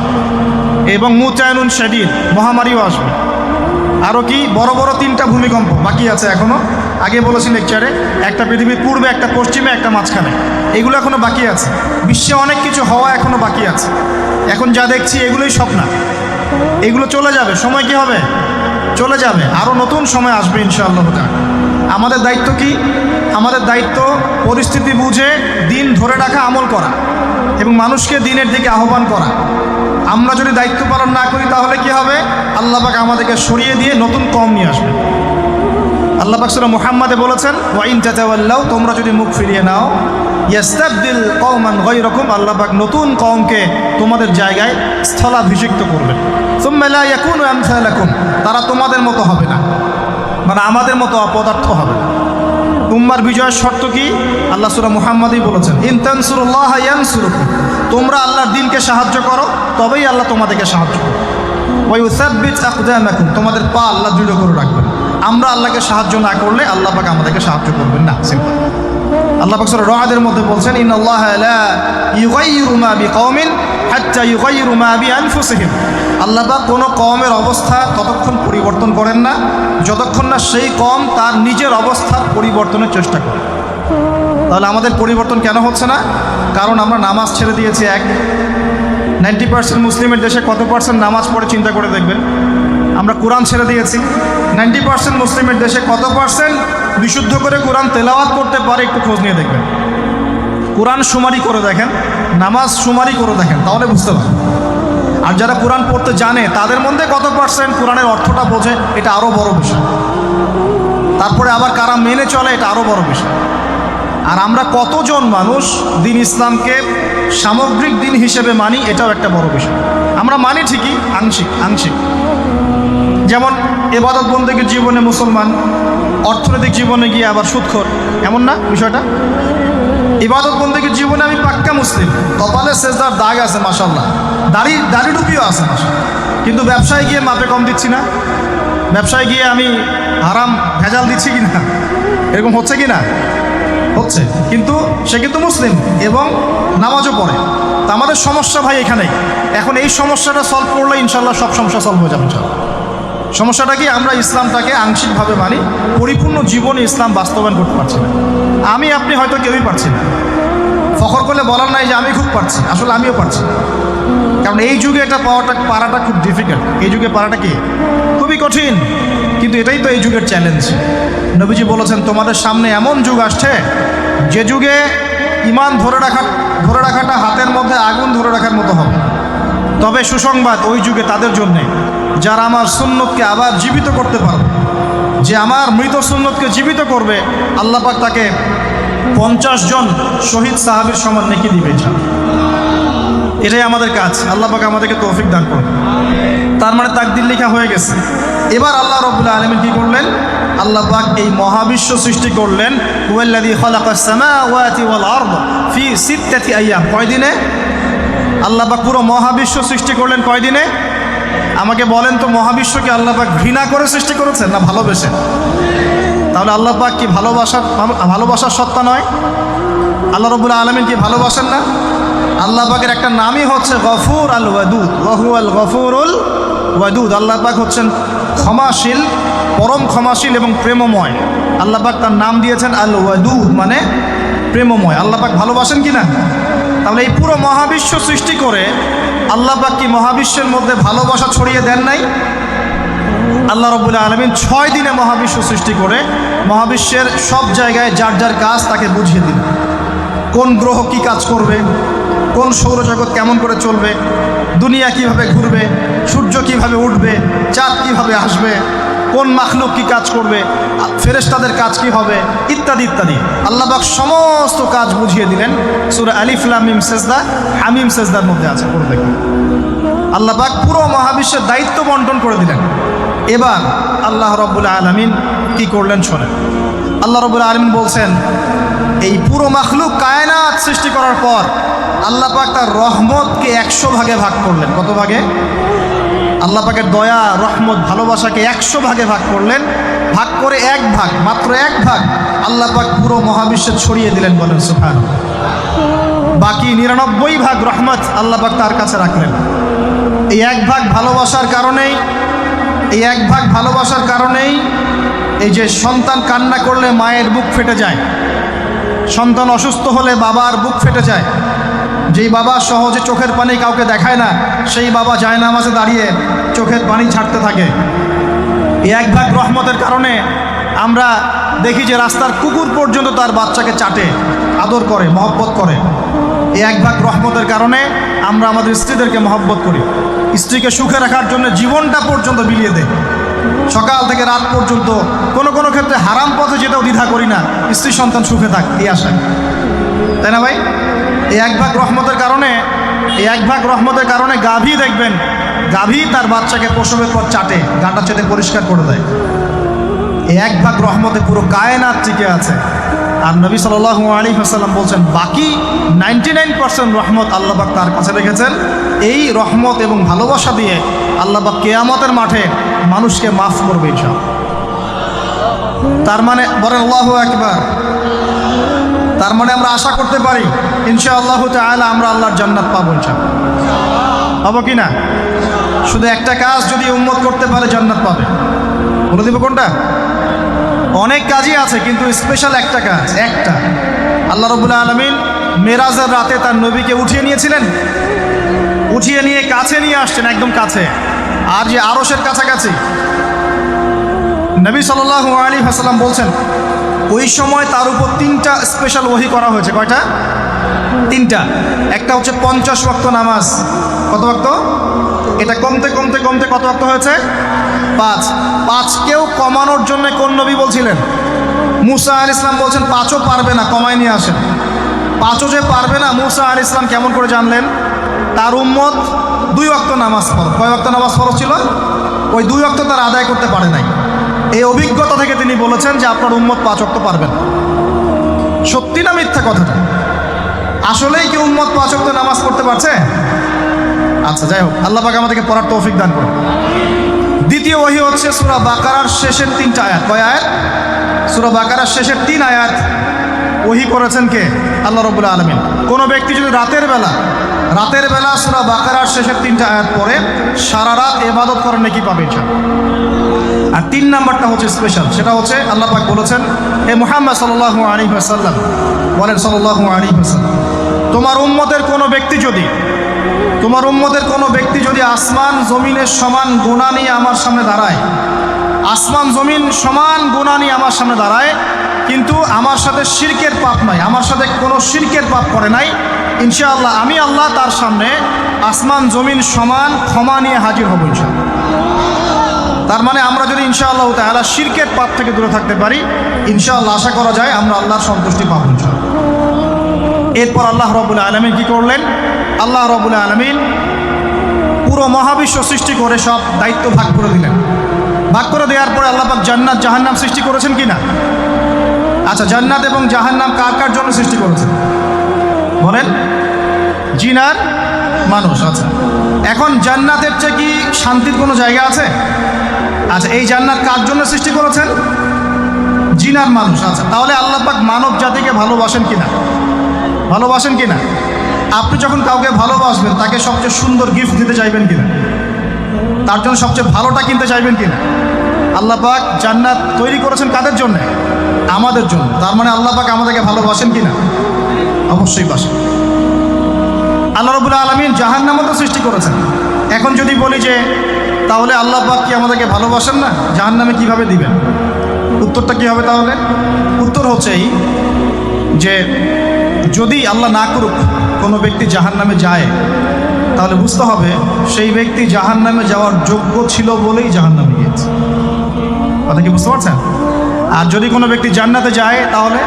এবং মুতায়নুন শাদীদ, মহামারীও আসবে। আরও কি? বড় বড় 3টা ভূমিকম্প বাকি আছে এখনও। আগে বলেছি লেকচারে, একটা পৃথিবীর পূর্বে, একটা পশ্চিমে, একটা মাঝখানে। এগুলো এখনও বাকি আছে। বিশ্বে অনেক কিছু হওয়া এখনও বাকি আছে। এখন যা দেখছি এগুলোই স্বপ্ন, এগুলো চলে যাবে। সময় কি হবে? চলে যাবে। আরও নতুন সময় আসবে ইনশাআল্লাহ তাআলা। আমাদের দায়িত্ব কি? আমাদের দায়িত্ব পরিস্থিতি বুঝে দিন ধরে রাখা, আমল করা, এবং মানুষকে দিনের দিকে আহ্বান করা। আমরা যদি দায়িত্ব পালন না করি তাহলে কি হবে? আল্লাহ পাক আমাদেরকে সরিয়ে দিয়ে নতুন কওম নিয়ে আসবে। আল্লাহ পাক সূরা মুহাম্মাদে বলেছেন, ওয়া ইন তাতাওয়াল্লাউ, তোমরা যদি মুখ ফিরিয়ে নাও, ইয়াস্তাবদিল কওমান গায়রাকুম, আল্লাহ পাক নতুন কওমকে তোমাদের জায়গায় স্থলাভিষিক্ত করবেন। সুম্মা লা ইয়াকুনু আমসালাকুম, তারা তোমাদের মতো হবে না, মানে আমাদের মতো অপদার্থ হবে না। উম্মার বিজয়ের শর্ত কি? আল্লাহ সূরা মুহাম্মাদেই বলেছেন, ইন তানসুরুল্লাহ ইয়ানসুরুকুম, তোমরা আল্লাহর দ্বীনকে সাহায্য করো, তবেই আল্লাহ তোমাদেরকে সাহায্য করবে। ওয়া ইউসাব্বিত আকদামাকুম, তোমাদের পা আল্লাহ দৃঢ় করে রাখবেন। আমরা আল্লাহকে সাহায্য না করলে আল্লাহ পাক আমাদেরকে সাহায্য করবেন না। সিম্পল। আল্লাহ পাক সূরা রা'দের মধ্যে বলছেন, ইন্নাল্লাহা লা ইউগাইয়িরু মা বিকওমিন হাত্তা ইউগাইয়িরু মা বিআনফুসিহিম, আল্লাহ পাক কোনো কওমের অবস্থা ততক্ষণ পরিবর্তন করেন না যতক্ষণ না সেই কওম তার নিজের অবস্থার পরিবর্তনের চেষ্টা করে। তাহলে আমাদের পরিবর্তন কেন হচ্ছে না? কারণ আমরা নামাজ ছেড়ে দিয়েছি। 90% মুসলিমের দেশে কত পার্সেন্ট নামাজ পড়ে চিন্তা করে দেখবেন। আমরা কোরআন ছেড়ে দিয়েছি। 90% মুসলিমের দেশে কত পার্সেন্ট বিশুদ্ধ করে কোরআন তেলাওয়াত করতে পারে একটু খোঁজ নিয়ে দেখবেন। কোরআন শুমারি করে দেখেন, নামাজ শুমারি করে দেখেন, তাহলে বুঝতে পারবেন। আর যারা কোরআন পড়তে জানে তাদের মধ্যে কত পার্সেন্ট কোরআনের অর্থটা বোঝে, এটা আরও বড় বিষয়। তারপরে আবার কারা মেনে চলে, এটা আরও বড় বিষয়। আর আমরা কতজন মানুষ দিন ইসলামকে সামগ্রিক দিন হিসেবে মানি, এটাও একটা বড় বিষয়। আমরা মানি ঠিকই, আংশিক। যেমন ইবাদত বন্দেগীর জীবনে মুসলমান, অর্থনৈতিক জীবনে গিয়ে আবার সুদখোর, এমন না বিষয়টা? ইবাদত বন্দেগীর জীবনে আমি পাক্কা মুসলিম, কপালে সেজদার দাগ আছে মাশাআল্লাহ, দাড়ি টুপিও আছে মাশাআল্লাহ, কিন্তু ব্যবসায় গিয়ে মাপে কম দিচ্ছি না, ব্যবসায় গিয়ে আমি হারাম ভেজাল দিচ্ছি কিনা, এরকম হচ্ছে কি না? হচ্ছে। কিন্তু সে কিন্তু মুসলিম এবং নামাজও পড়ে। তা আমাদের সমস্যা ভাই এখানেই। এখন এই সমস্যাটা সলভ করলে ইনশাল্লাহ সব সমস্যা সলভ হয়ে যাবে ইনশাল্লাহ। সমস্যাটা কি? আমরা ইসলামটাকে আংশিকভাবে মানি, পরিপূর্ণ জীবনে ইসলাম বাস্তবায়ন করতে পারছি না। আমি আপনি হয়তো কেউই পারছি না। ফখর করলে বলার নাই যে আমি খুব পারছি, আসলে আমিও পারছি। কারণ এই যুগে এটা পারাটা খুব ডিফিকাল্ট। এই যুগে পারাটা কি? খুবই কঠিন। কিন্তু এটাই তো এই যুগের চ্যালেঞ্জ। নবীজি বলেছেন, তোমাদের সামনে এমন যুগ আসছে যে যুগে ঈমান ধরে রাখাটা হাতের মধ্যে আগুন ধরে রাখার মতো হবে। তবে সুসংবাদ ওই যুগে তাদের জন্যে যারা আমার সুন্নতকে আবার জীবিত করতে পারবে। যে আমার মৃত সুন্নতকে জীবিত করবে, আল্লাহ পাক তাকে 50 জন শহীদ সাহাবীর সমান নেকি দিবে। এটাই আমাদের কাজ। আল্লাহ পাক আমাদেরকে তৌফিক দান করুন। তার মানে তাকদীর লেখা হয়ে গেছে। এবার আল্লাহ রাব্বুল আলামিন কি করলেন? আল্লাহ পাক এই মহাবিশ্ব সৃষ্টি করলেন। হুয়াল্লাযী খালাকাস সামাওয়াতি ওয়াল আরদ ফি সিত্তাতি আইয়াম। কয় দিনে? আল্লাহ পাক পুরো মহাবিশ্ব সৃষ্টি করলেন কয় দিনে? আমাকে বলেন তো, মহাবিশ্বকে আল্লাহ পাক ঘৃণা করে সৃষ্টি করেছেন না ভালোবেসে? তাহলে আল্লাহ পাক কি ভালোবাসার সত্তা নয়? আল্লাহ রাব্বুল আলামিন কি ভালোবাসেন না? আল্লাহ পাকের একটা নামই হচ্ছে গফুর আল ওয়াদুদ, ওয়াহুয়াল গফুরুল ওয়াদুদ। আল্লাহ পাক হচ্ছেন ক্ষমাশীল, পরম ক্ষমাশীল এবং প্রেমময়। আল্লাহ পাক তার নাম দিয়েছেন আল ওয়াদুদ, মানে প্রেমময়। আল্লাহ পাক ভালোবাসেন কি না? তাহলে এই পুরো মহাবিশ্ব সৃষ্টি করে আল্লাহ পাক কি মহাবিশ্বের মধ্যে ভালোবাসা ছড়িয়ে দেন নাই? আল্লাহ রাব্বুল আলামিন 6 দিনে মহাবিশ্ব সৃষ্টি করে মহাবিশ্বের সব জায়গায় যার যার কাজ তাকে বুঝিয়ে দিলেন। কোন গ্রহ কি কাজ করবে, কোন সৌরজগৎ কেমন করে চলবে, দুনিয়া কিভাবে ঘুরবে, সূর্য কিভাবে উঠবে, চাঁদ কিভাবে আসবে, কোন মাখলুক কি কাজ করবে, ফেরেশতাদের কাজ কি হবে, ইত্যাদি ইত্যাদি। আল্লাহ পাক সমস্ত কাজ বুঝিয়ে দিলেন। সূরা আলিফ লাম মিম সেজদা, হামিম সেজদার মধ্যে আছে, পড়ে দেখুন। আল্লাহ পাক পুরো মহাবিশ্বের দায়িত্ব বন্টন করে দিলেন। এবার আল্লাহ রাব্বুল আলামিন কি করলেন শোনেন। আল্লাহ রাব্বুল আলামিন বলছেন, এই পুরো মাখলুক কায়নাত সৃষ্টি করার পর আল্লাহ পাক তার রহমতকে 100 ভাগে ভাগ করলেন। কত ভাগে? আল্লাহ পাকের দয়া, রহমত, ভালোবাসাকে 100 ভাগে ভাগ করলেন। ভাগ করে 1 ভাগ, মাত্র 1 ভাগ আল্লাহ পাক পুরো মহাবিশ্বে ছড়িয়ে দিলেন, বলেন সুবহানাল্লাহ। বাকি 99 ভাগ রহমত আল্লাহ পাক তার কাছে রাখলেন। এই 1 ভাগ ভালোবাসার কারণেই, এই 1 ভাগ ভালোবাসার কারণেই এই যে সন্তান কান্না করলে মায়ের বুক ফেটে যায়, সন্তান অসুস্থ হলে বাবার বুক ফেটে যায়, যেই বাবা সহজে চোখের পানি কাউকে দেখায় না, সেই বাবা জায়নামাজে দাঁড়িয়ে চোখের পানি ছাড়তে থাকে। এই 1 ভাগ রহমতের কারণে আমরা দেখি যে রাস্তার কুকুর পর্যন্ত তার বাচ্চাকে চাটে, আদর করে, মহব্বত করে। এই 1 ভাগ রহমতের কারণে আমরা আমাদের স্ত্রীদেরকে মহব্বত করি, স্ত্রীকে সুখে রাখার জন্য জীবনটা পর্যন্ত বিলিয়ে দেয়। সকাল থেকে রাত পর্যন্ত কোনো কোনো ক্ষেত্রে হারাম পথে যেতেও দ্বিধা করি না, স্ত্রী সন্তান সুখে থাক এই আশায়, তাই না ভাই? এই 1 ভাগ রহমতের কারণে, এই 1 ভাগ রহমতের কারণে গাভী দেখবেন, গাভী তার বাচ্চাকে প্রসবের পর চাটে, গাটা চেটে পরিষ্কার করে দেয়। এই 1 ভাগ রহমতে পুরো কায়নাত টিকে আছে। আর নবী সাল্লাল্লাহু আলাইহি ওয়াসাল্লাম বলছেন, বাকি 99% রহমত আল্লাহ পাক তার কাছে রেখেছেন। এই রহমত এবং ভালোবাসা দিয়ে আল্লাহ পাক কিয়ামতের মাঠে মানুষকে মাফ করবে ইনশাআল্লাহ। তার মানে বলেন আল্লাহু আকবার। তার মানে আমরা আশা করতে পারি ইনশাআল্লাহু তাআলা আমরা আল্লাহর জান্নাত পাবো ইনশাআল্লাহ। পাবো কি না? শুধু একটা কাজ যদি উম্মত করতে পারে জান্নাত পাবে। বলে দিব কোনটা? অনেক কাজই আছে, কিন্তু স্পেশাল একটা কাজ, একটা। আল্লাহ রাব্বুল আলামিন মেরাজের রাতে তার নবীকে উঠিয়ে নিয়েছিলেন, উঠিয়ে নিয়ে কাছে নিয়ে আসছেন, একদম কাছে, আর যে আরশের কাছাকাছি। নবী সাল্লাল্লাহু আলাইহি ওয়াসাল্লাম বলছেন, ওই সময় তার উপর 3টা স্পেশাল ওহী করা হয়েছে। কয়টা? 3টা। একটা হচ্ছে 50 ওয়াক্ত নামাজ। কত ওয়াক্ত? এটা কমতে কমতে কমতে কত ওয়াক্ত হয়েছে? 5। 5কেও কমানোর জন্য কোন নবী বলছিলেন? মুসা আলাইহিস সালাম বলছেন 5ও পারবে না, কমায় নিয়ে আসেন। 5ও যে পারবে না, মুসা আলাইহিস সালাম কেমন করে জানলেন? তার উম্মত 2 ওয়াক্ত নামাজ ফরজ। কয় ওয়াক্ত নামাজ ফরজ ছিল? ওই 2 ওয়াক্ত তার আদায় করতে পারে নাই। এই অভিজ্ঞতা থেকে তিনি বলেছেন যে আপনার উম্মত 5 ওয়াক্ত পারবে না। সত্যি না মিথ্যা কথাটা? আসলেই কি উম্মত 5 ওয়াক্ত নামাজ পড়তে পারছে? আচ্ছা, যাই হোক, আল্লাহ পাক আমাদেরকে পড়ার তৌফিক দান করুন। দ্বিতীয় ওহী হচ্ছে সূরা বাকারার শেষের 3টা আয়াত। কয় আয়াত? সূরা বাকারার শেষের 3 আয়াত ওহী করেছেন কে? আল্লাহ রাব্বুল আলামিন। কোনো ব্যক্তি যদি রাতের বেলা সূরা বাকারার শেষের 3টা আয়াত পড়ে সারা রাত ইবাদত করে নেকি পাবে ইনশাআল্লাহ। আর 3 নাম্বারটা হচ্ছে স্পেশাল, সেটা হচ্ছে আল্লাহ পাক বলেছেন, হে মুহাম্মদ সাল্লাল্লাহু আলাইহি ওয়াসাল্লাম, বলেন সাল্লাল্লাহু আলাইহি ওয়াসাল্লাম, তোমার উম্মতের কোনো ব্যক্তি যদি আসমান জমিনের সমান গুনাহ নিয়ে আমার সামনে দাঁড়ায়, আসমান জমিন সমান গুনাহ নিয়ে আমার সামনে দাঁড়ায়, কিন্তু আমার সাথে শিরকের পাপ নাই, আমার সাথে কোনো শিরকের পাপ করে নাই, ইনশাআল্লাহ আমি আল্লাহ তার সামনে আসমান জমিন সমান ক্ষমা নিয়ে হাজির হব ইনশাআল্লাহ। তার মানে আমরা যদি ইনশাআল্লাহ তাআলা শিরকের পাপ থেকে দূরে থাকতে পারি, ইনশাআল্লাহ আশা করা যায় আমরা আল্লাহর সন্তুষ্টি পাবো ইনশাআল্লাহ। এরপর আল্লাহ রাব্বুল আলামিন কি করলেন? আল্লাহ রাব্বুল আলামিন পুরো মহাবিশ্ব সৃষ্টি করে সব দায়িত্ব ভাগ করে দিলেন। ভাগ করে দেওয়ার পরে আল্লাহ পাক জান্নাত জাহান্নাম সৃষ্টি করেছেন কি না? আচ্ছা, জান্নাত এবং জাহান্নাম কার কার জন্য সৃষ্টি করেছেন বলেন? জিন আর মানুষ। আচ্ছা, এখন জান্নাতের চেয়ে কি শান্তির কোনো জায়গা আছে? আচ্ছা, এই জান্নাত কার জন্য সৃষ্টি করেছেন? জিন আর মানুষ। আচ্ছা, তাহলে আল্লাহ পাক মানব জাতিকে ভালোবাসেন কিনা? ভালোবাসেন কিনা? আপনি যখন কাউকে ভালোবাসবেন তাকে সবচেয়ে সুন্দর গিফট দিতে চাইবেন কিনা? তার জন্য সবচেয়ে ভালোটা কিনতে চাইবেন কিনা? আল্লাহ পাক জান্নাত তৈরি করেছেন কাদের জন্য? আমাদের জন্য। তার মানে আল্লাহ পাক আমাদেরকে ভালোবাসেন কিনা? অবশ্যই বাসেন। আল্লাহ রাব্বুল আলামিন জাহান্নামও তো সৃষ্টি করেছেন। এখন যদি বলি যে তাহলে আল্লাহ পাক কি আমাদেরকে ভালোবাসেন না, জাহান্নামে কিভাবে দিবেন? উত্তরটা কী হবে তাহলে? উত্তর হচ্ছে এই যে যদি আল্লাহ না করুক কোনো ব্যক্তি জাহান্নামে যায়, তাহলে বুঝতে হবে সেই ব্যক্তি জাহান্নামে যাওয়ার যোগ্য ছিল বলেই জাহান্নামে গিয়েছে। কথা কি বুঝতে পারছেন? আর যদি কোনো ব্যক্তি জান্নাতে যায়, তাহলে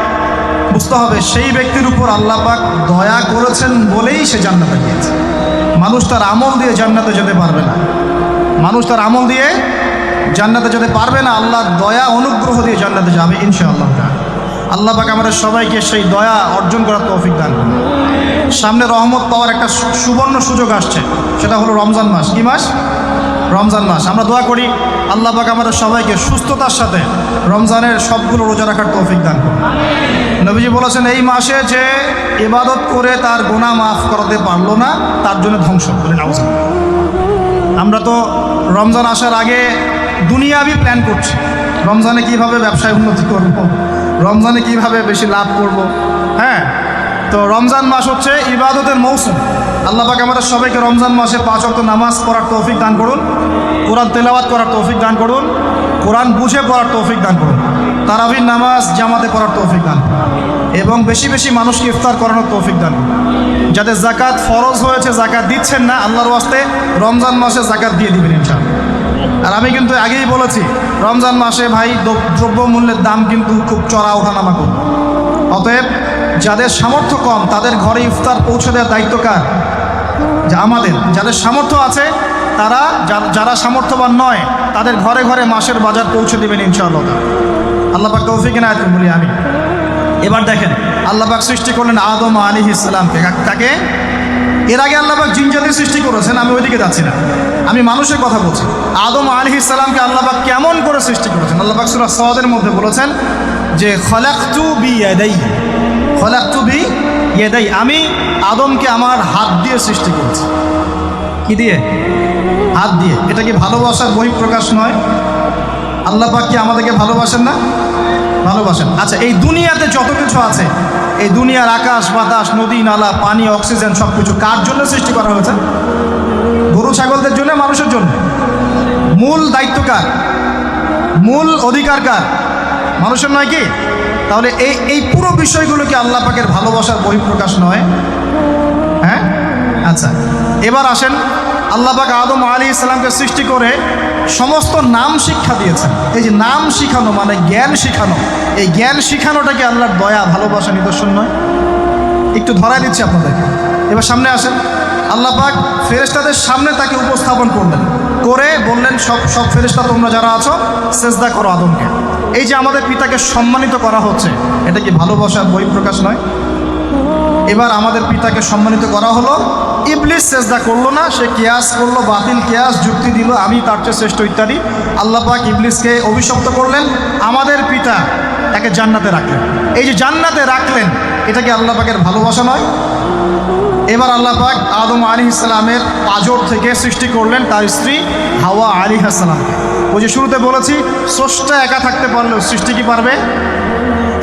বুঝতে হবে সেই ব্যক্তির উপর আল্লাহ পাক দয়া করেছেন বলেই সে জান্নাতে গিয়েছে। মানুষ তার আমল দিয়ে জান্নাতে যেতে পারবে না। মানুষ তার আমল দিয়ে জান্নাতে যেতে পারবে না, আল্লাহর দয়া অনুগ্রহ দিয়ে জান্নাতে যাবে ইনশাআল্লাহ। আল্লাহ পাক আমাদের সবাইকে সেই দয়া অর্জন করার তৌফিক দান করুন। সামনে রহমত পাওয়ার একটা সুবর্ণ সুযোগ আসছে, সেটা হলো রমজান মাস। কি মাস? রমজান মাস। আমরা দোয়া করি আল্লাহ পাক আমাদের সবাইকে সুস্থতার সাথে রমজানের সবগুলো রোজা রাখার তৌফিক দান করুন। নবীজি বলেছেন এই মাসে যে ইবাদত করে তার গুনাহ মাফ করাতে পারলো না, তার জন্য ধ্বংস। বলেন আউযুবিল্লাহ। আমরা তো রমজান আসার আগে দুনিয়াবি প্ল্যান করছি, রমজানে কিভাবে ব্যবসায় উন্নতি করব, রমজানে কিভাবে বেশি লাভ করব। হ্যাঁ, তো রমজান মাস হচ্ছে ইবাদতের মৌসুম। আল্লাহ পাক আমাদের সবাইকে রমজান মাসে 5 ওয়াক্ত নামাজ পড়ার তৌফিক দান করুন, কোরআন তেলাওয়াত করার তৌফিক দান করুন, কোরআন বুঝে পড়ার তৌফিক দান করুন, তারাবির নামাজ জামাতে পড়ার তৌফিক দান করুন, এবং বেশি বেশি মানুষকে ইফতার করানোর তৌফিক দান করুন। যাদের জাকাত ফরজ হয়েছে, জাকাত দিচ্ছেন না, আল্লাহর ওয়াস্তে রমজান মাসে জাকাত দিয়ে দিবেন ইনশাআল্লাহ। আর আমি কিন্তু আগেই বলেছি রমজান মাসে ভাই দ্রব্যমূল্যের দাম কিন্তু খুব চড়া ওঠানামা করবে। অতএব যাদের সামর্থ্য কম তাদের ঘরে ইফতার পৌঁছে দেওয়ার দায়িত্ব কার? যে আমাদের। যাদের সামর্থ্য আছে তারা, যারা সামর্থ্যবান নয় তাদের ঘরে ঘরে মাসের বাজার পৌঁছে দেবেন ইনশাআল্লাহ। আল্লাহ পাক তৌফিক ইনায়াত করুন বলি আমি। এবার দেখেন আল্লাহ পাক সৃষ্টি করলেন আদম আলাইহিস সালামকে। কাকে? এর আগে আল্লাহ পাক জিন জাতি সৃষ্টি করেছেন, আমি ওইদিকে যাচ্ছি না, আমি মানুষের কথা বলছি। আদম আলাইহিস সালামকে আল্লাহ পাক কেমন করে সৃষ্টি করেছেন? আল্লাহ পাক সূরা সাদের মধ্যে বলেছেন যে খলাকতু বিয়াদাই, খলাকতু বিয়াদাই, আমি আদমকে আমার হাত দিয়ে সৃষ্টি করেছি। কি দিয়ে? হাত দিয়ে। এটা কি ভালোবাসার বহিঃপ্রকাশ নয়? আল্লাহ পাক কি আমাদেরকে ভালোবাসেন না? ভালোবাসেন। আচ্ছা, এই দুনিয়াতে যত কিছু আছে, এই দুনিয়ার আকাশ বাতাস নদী নালা পানি অক্সিজেন সব কিছু কার জন্য সৃষ্টি করা হয়েছে? গরু ছাগলদের জন্য, মানুষের জন্য? মূল দায়িত্ব কার? মূল অধিকার কার? মানুষের নয় কি? তাহলে এই পুরো বিষয়গুলো কি আল্লাহ পাকের ভালোবাসার বহিঃপ্রকাশ নয়? হ্যাঁ। আচ্ছা, এবার আসেন আল্লাহ পাক আদম আলাইহিস সালামকে সৃষ্টি করে সমস্ত নাম শিক্ষা দিয়েছেন। এই যে নাম শিখানো মানে জ্ঞান শিখানো, এই জ্ঞান শিখানোটা কি আল্লাহর দয়া ভালোবাসা নিদর্শন নয়? একটু ধরাই দিচ্ছি আপনাদেরকে। এবার সামনে আসেন, আল্লাহ পাক ফেরেশতাদের সামনে তাকে উপস্থাপন করলেন, করে বললেন সব ফেরেশতা তোমরা যারা আছো সেজদা করো আদমকে। এই যে আমাদের পিতাকে সম্মানিত করা হচ্ছে, এটা কি ভালোবাসার বহিঃপ্রকাশ নয়? এবার আমাদের পিতাকে সম্মানিত করা হলো, ইবলিস সেজদা করলো না, সে কিয়াস করলো, বাতিল কিয়াস যুক্তি দিল আমি তার চেয়ে শ্রেষ্ঠ ইত্যাদি। আল্লাহ পাক ইবলিসকে অভিশপ্ত করলেন, আমাদের পিতা তাকে জান্নাতে রাখলেন। এই যে জান্নাতে রাখলেন, এটা কি আল্লাহ পাকের ভালোবাসা নয়? এবার আল্লাহ পাক আদম আলাইহিস সালামের পাঁজর থেকে সৃষ্টি করলেন তার স্ত্রী হাওয়া আলাইহিস সালামকে। ওই যে শুরুতে বলেছি স্রষ্টা একা থাকতে পারলেও সৃষ্টি কি পারবে?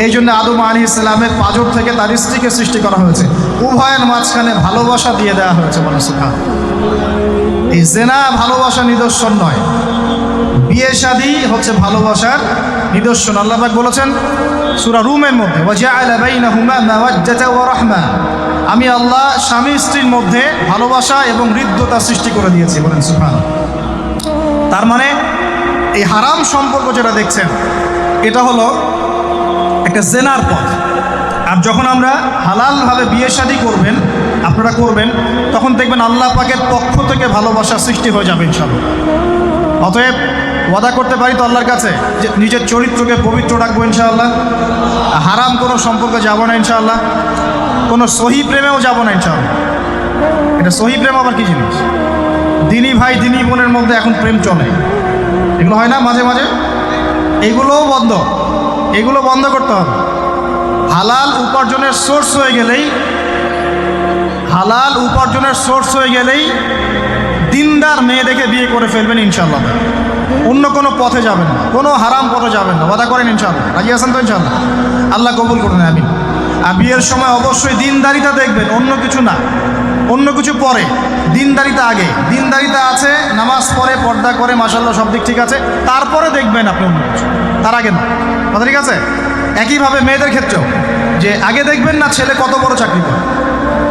এই জন্য আদম আলাইহিস সালামের পাঁজর থেকে তার স্ত্রীকে সৃষ্টি করা হয়েছে। উভয়ের মাঝখানে ভালোবাসা দিয়ে দেওয়া হয়েছে। বলে সুবহানাল্লাহ। এই জেনা ভালোবাসা নিদর্শন নয়, বিয়ে শাদী হচ্ছে ভালোবাসার নিদর্শন। আল্লাহ পাক বলেছেন সূরা রুমের মধ্যে, ওয়াজআলা বাইনাহুমা মাওয়াজ্জাতা ওয়া রাহমা, আমি আল্লাহ স্বামী স্ত্রীর মধ্যে ভালোবাসা এবং হৃদ্যতা সৃষ্টি করে দিয়েছি। বলেন সুবহানাল্লাহ। তার মানে এই হারাম সম্পর্ক যেটা দেখছেন এটা হলো একটা জেনার পথ। আর যখন আমরা হালালভাবে বিয়ে শাদী করবেন, আপনারা করবেন, তখন দেখবেন আল্লাহ পাকের পক্ষ থেকে ভালোবাসা সৃষ্টি হয়ে যাবে ইনশাআল্লাহ। অতএব ওয়াদা করতে পারি তো আল্লাহর কাছে যে নিজের চরিত্রকে পবিত্র রাখবো ইনশাআল্লাহ, হারাম কোনো সম্পর্কে যাব না ইনশাআল্লাহ, কোনো সহি প্রেমেও যাব না ইনশাআল্লাহ। এটা সহি প্রেম আবার কি জিনিস? দিনী ভাই দিনী বোনের মধ্যে এখন প্রেম চলে, এগুলো হয় না মাঝে মাঝে, এগুলোও বন্ধ, এগুলো বন্ধ করতে হবে। হালাল উপার্জনের সোর্স হয়ে গেলেই, হালাল উপার্জনের সোর্স হয়ে গেলেই দিনদার মেয়ে দেখে বিয়ে করে ফেলবেন ইনশাআল্লাহ। অন্য কোনো পথে যাবেন না, কোনো হারাম পথে যাবেন না, ওয়াদা করেন ইনশাআল্লাহ। রাজি আছেন তো ইনশাআল্লাহ? আল্লাহ কবুল করুন, আমিন। আর বিয়ের সময় অবশ্যই দিনদারিতা দেখবেন, অন্য কিছু না, অন্য কিছু পরে, দিনদারিতা আগে। দিনদারিতা আছে, নামাজ পড়ে, পর্দা করে, মাশাআল্লাহ সব দিক ঠিক আছে, তারপরে দেখবেন আপনি অন্য কিছু, তার আগে না। কথা ঠিক আছে? একইভাবে মেয়েদের ক্ষেত্রেও, যে আগে দেখবেন না ছেলে কত বড় চাকরি করে,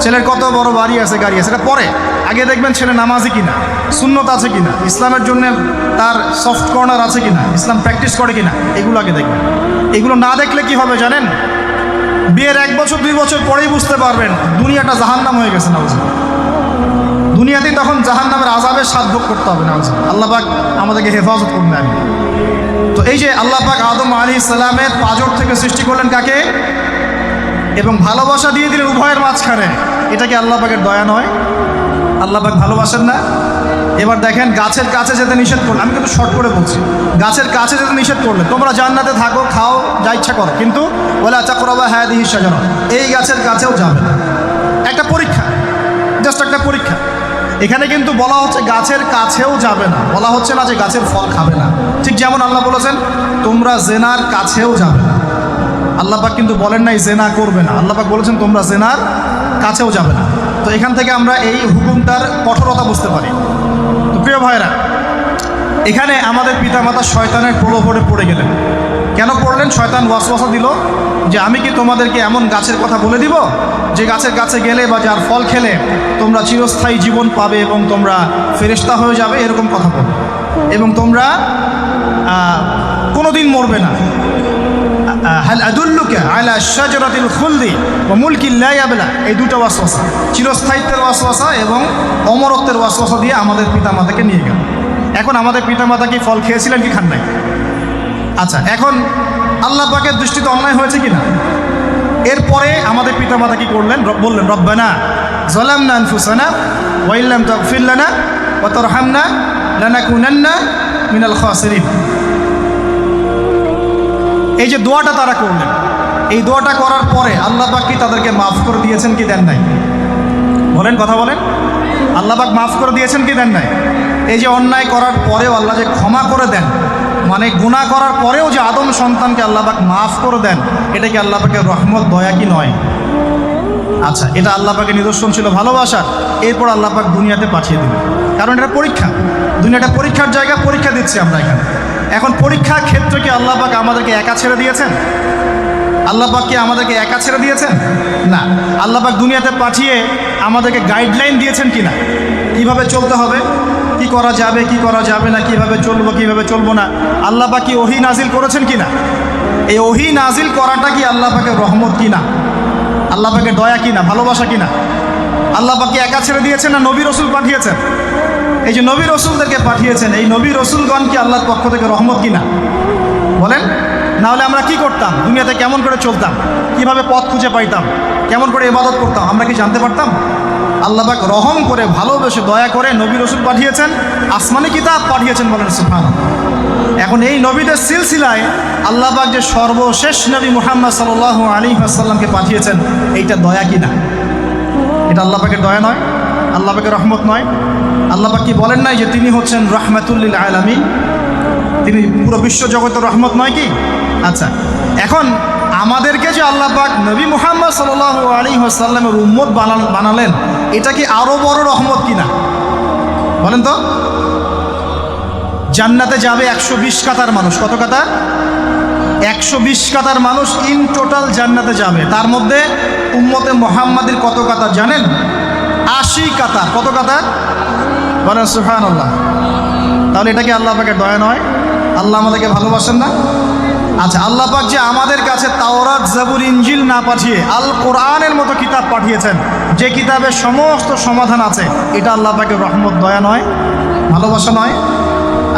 ছেলের কত বড় বাড়ি আছে, গাড়ি আছে, এটা পরে। আগে দেখবেন ছেলে নামাজি কিনা, সুন্নত আছে কিনা, ইসলামের জন্য তার সফট কর্নার আছে কিনা, ইসলাম প্র্যাকটিস করে কিনা, এগুলো আগে দেখবেন। এগুলো না দেখলে কি হবে জানেন? বিয়ের 1 বছর 2 বছর পরেই বুঝতে পারবেন দুনিয়াটা জাহান্নাম হয়ে গেছে। না, দুনিয়াতেই তখন জাহান্নামের আযাবের স্বাদ ভোগ করতে হবে। না, আল্লাহ পাক আমাদেরকে হেফাজত করুন, আমিন। তো এই যে আল্লাহ পাক আদম আলাইহিস সালামের পাঁজর থেকে সৃষ্টি করলেন কাকে, এবং ভালোবাসা দিয়ে দিলেন উভয়ের মাঝখানে, এটা কি আল্লাহ পাকের দয়া নয়? আল্লাহ পাক ভালোবাসেন না? এবার দেখেন, গাছের কাছে যেতে নিষেধ করলেন, আমি কিন্তু শর্ট করে বলছি, গাছের কাছে যেতে নিষেধ করলেন, তোমরা জান্নাতে থাকো, খাও, যা ইচ্ছা করো, কিন্তু ওয়ালা তাকরাবা হাযিহি শাজারা, এই গাছের কাছেও যাবে না। একটা পরীক্ষা, জাস্ট একটা পরীক্ষা। এখানে কিন্তু বলা হচ্ছে গাছের কাছেও যাবে না, বলা হচ্ছে না যে গাছের ফল খাবে না। ঠিক যেমন আল্লাহ বলেছেন তোমরা জেনার কাছেও যাবে না, আল্লাহ পাক কিন্তু বলেন নাই জেনা করবে না, আল্লাহ পাক বলেছেন তোমরা জেনার কাছেও যাবে না। তো এখান থেকে আমরা এই হুকুমটার কঠোরতা বুঝতে পারি। তো প্রিয় ভাইরা, এখানে আমাদের পিতামাতা শয়তানের প্রলোভনে পড়ে গেলেন। কেন পড়লেন? শয়তান ওয়াসওয়াসা দিল যে আমি কি তোমাদেরকে এমন গাছের কথা বলে দিব যে গাছের কাছে গেলে বা যার ফল খেলে তোমরা চিরস্থায়ী জীবন পাবে এবং তোমরা ফেরেশতা হয়ে যাবে, এরকম কথা বলবে, এবং তোমরা কোনোদিন মরবে না। হাল আদুল্লুকা আলা শাজারাতিল খুলদি ওয়া মুলকিন লা ইয়াবলা, এই দুটো ওয়াসওয়াসা, চিরস্থায়িত্বের ওয়াসওয়াসা এবং অমরত্বের ওয়াসওয়াসা দিয়ে আমাদের পিতামাতাকে নিয়ে গেল। এখন আমাদের পিতামাতা কি ফল খেয়েছিলেন কি খান নাই? আচ্ছা, এখন আল্লাহ পাকের দৃষ্টিতে অন্যায় হয়েছে কিনা? এরপরে আমাদের পিতামাতা কি করলেন? বললেন রব্বানা যালামনা আনফুসানা ওয়া ইল্লাম তাগফির লানা ওয়া তারহামনা লানাকুনান্না মিনাল খাসিরিন। এই যে দোয়াটা তারা করলেন, এই দোয়াটা করার পরে আল্লাহ পাক কি তাদেরকে মাফ করে দিয়েছেন কি দেন নাই? বলেন, কথা বলেন। আল্লাহ পাক মাফ করে দিয়েছেন কি দেন নাই? এই যে অন্যায় করার পরেও আল্লাহ যে ক্ষমা করে দেন, মানে গুনাহ করার পরেও যে আদম সন্তানকে আল্লাহ পাক মাফ করে দেন, এটা কি আল্লাহ পাকের রহমত, দয়া কি নয়? আচ্ছা, এটা আল্লাহ পাকের নিদর্শন ছিল ভালোবাসার। এরপর আল্লাহ পাক দুনিয়াতে পাঠিয়ে দিলেন, কারণ এটা পরীক্ষা, দুনিয়াটা পরীক্ষার জায়গা, পরীক্ষা দিচ্ছি আমরা এখানে। এখন পরীক্ষার ক্ষেত্রে কি আল্লাহ পাক আমাদেরকে একা ছেড়ে দিয়েছেন? আল্লাহ পাক কি আমাদেরকে একা ছেড়ে দিয়েছেন? না, আল্লাহ পাক দুনিয়াতে পাঠিয়ে আমাদেরকে গাইডলাইন দিয়েছেন কিনা, কিভাবে চলতে হবে, কি করা যাবে, কি করা যাবে না, কিভাবে চলবো, কিভাবে চলবো না। আল্লাহ পাক কি ওহী নাজিল করেছেন কিনা? এই ওহী নাজিল করাটা কি আল্লাহ পাকের রহমত কিনা, আল্লাহ পাকের দয়া কিনা, ভালোবাসা কিনা? আল্লাহ পাক কি একা ছেড়ে দিয়েছেন না নবী রসুল পাঠিয়েছেন? এই যে নবী রসুলদেরকে পাঠিয়েছেন, এই নবী রসুলগণ কি আল্লাহর পক্ষ থেকে রহমত কিনা? বলেন। না হলে আমরা কি করতাম? দুনিয়াতে কেমন করে চলতাম, কিভাবে পথ খুঁজে পাইতাম, কেমন করে ইবাদত করতাম, আমরা কি জানতে পারতাম? আল্লাহ পাক রহম করে, ভালোবেসে, দয়া করে নবী রসুল পাঠিয়েছেন, আসমানি কিতাব পাঠিয়েছেন, বলেন সুবহানাল্লাহ। এখন এই নবীদের সিলসিলায় আল্লাহ পাক যে সর্বশেষ নবী মুহাম্মদ সাল্লাল্লাহু আলাইহি ওয়াসাল্লামকে পাঠিয়েছেন, এইটা দয়া কিনা? এটা আল্লাহ পাকের দয়া নয়? আল্লাহ পাকের রহমত নয়? আল্লাহ পাক কি বলেন নাই যে তিনি হচ্ছেন রাহমাতুল লিল আলামিন, তিনি পুরো বিশ্ব জগতের রহমত নয় কি? আচ্ছা, এখন আমাদেরকে যে আল্লাহ পাক নবী মুহাম্মদ সাল্লাল্লাহু আলাইহি ওয়াসাল্লামের উম্মত বানালেন, এটা কি আরো বড় রহমত কিনা? বলেন তো। জান্নাতে যাবে 120 কাতার মানুষ। কত কাতার? 120 কাতার মানুষ ইন টোটাল জান্নাতে যাবে। তার মধ্যে উম্মতে মুহাম্মাদের কত কাতার জানেন? 80 কাতার। কত কাতার? বলেন সুবহানাল্লাহ। তাহলে এটা কি আল্লাহ পাকের দয়া নয়? আল্লাহ আমাদেরকে ভালোবাসেন না? আচ্ছা, আল্লাহ পাক যে আমাদের কাছে তাওরাত, জাবুর, ইনজিল না পাঠিয়ে আল কোরআনের মতো কিতাব পাঠিয়েছেন, যে কিতাবের সমস্ত সমাধান আছে, এটা আল্লাহ পাকের রহমত, দয়া নয়, ভালোবাসা নয়?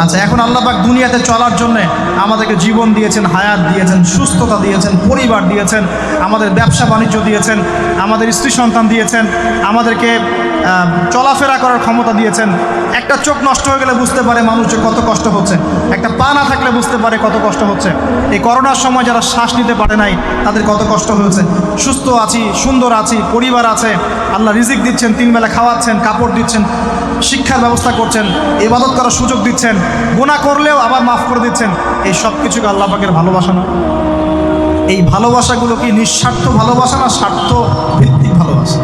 আচ্ছা, এখন আল্লাহ পাক দুনিয়াতে চলার জন্য আমাদেরকে জীবন দিয়েছেন, হায়াত দিয়েছেন, সুস্থতা দিয়েছেন, পরিবার দিয়েছেন, আমাদের ব্যবসা বাণিজ্য দিয়েছেন, আমাদের স্ত্রী সন্তান দিয়েছেন, আমাদেরকে চলাফেরা করার ক্ষমতা দিয়েছেন। একটা চোখ নষ্ট হয়ে গেলে বুঝতে পারে মানুষের কত কষ্ট হচ্ছে, একটা পা না থাকলে বুঝতে পারে কত কষ্ট হচ্ছে। এই করোনার সময় যারা শ্বাস নিতে পারে নাই তাদের কত কষ্ট হয়েছে। সুস্থ আছি, সুন্দর আছি, পরিবার আছে, আল্লাহ রিজিক দিচ্ছেন, 3 বেলা খাওয়াচ্ছেন, কাপড় দিচ্ছেন, শিক্ষার ব্যবস্থা করছেন, ইবাদত করার সুযোগ দিচ্ছেন, গুনাহ করলেও আবার মাফ করে দিচ্ছেন। এই সব কিছুকে আল্লাহ পাকের ভালোবাসা না? এই ভালোবাসাগুলো কি নিঃস্বার্থ ভালোবাসা না স্বার্থ ভিত্তিক ভালোবাসা?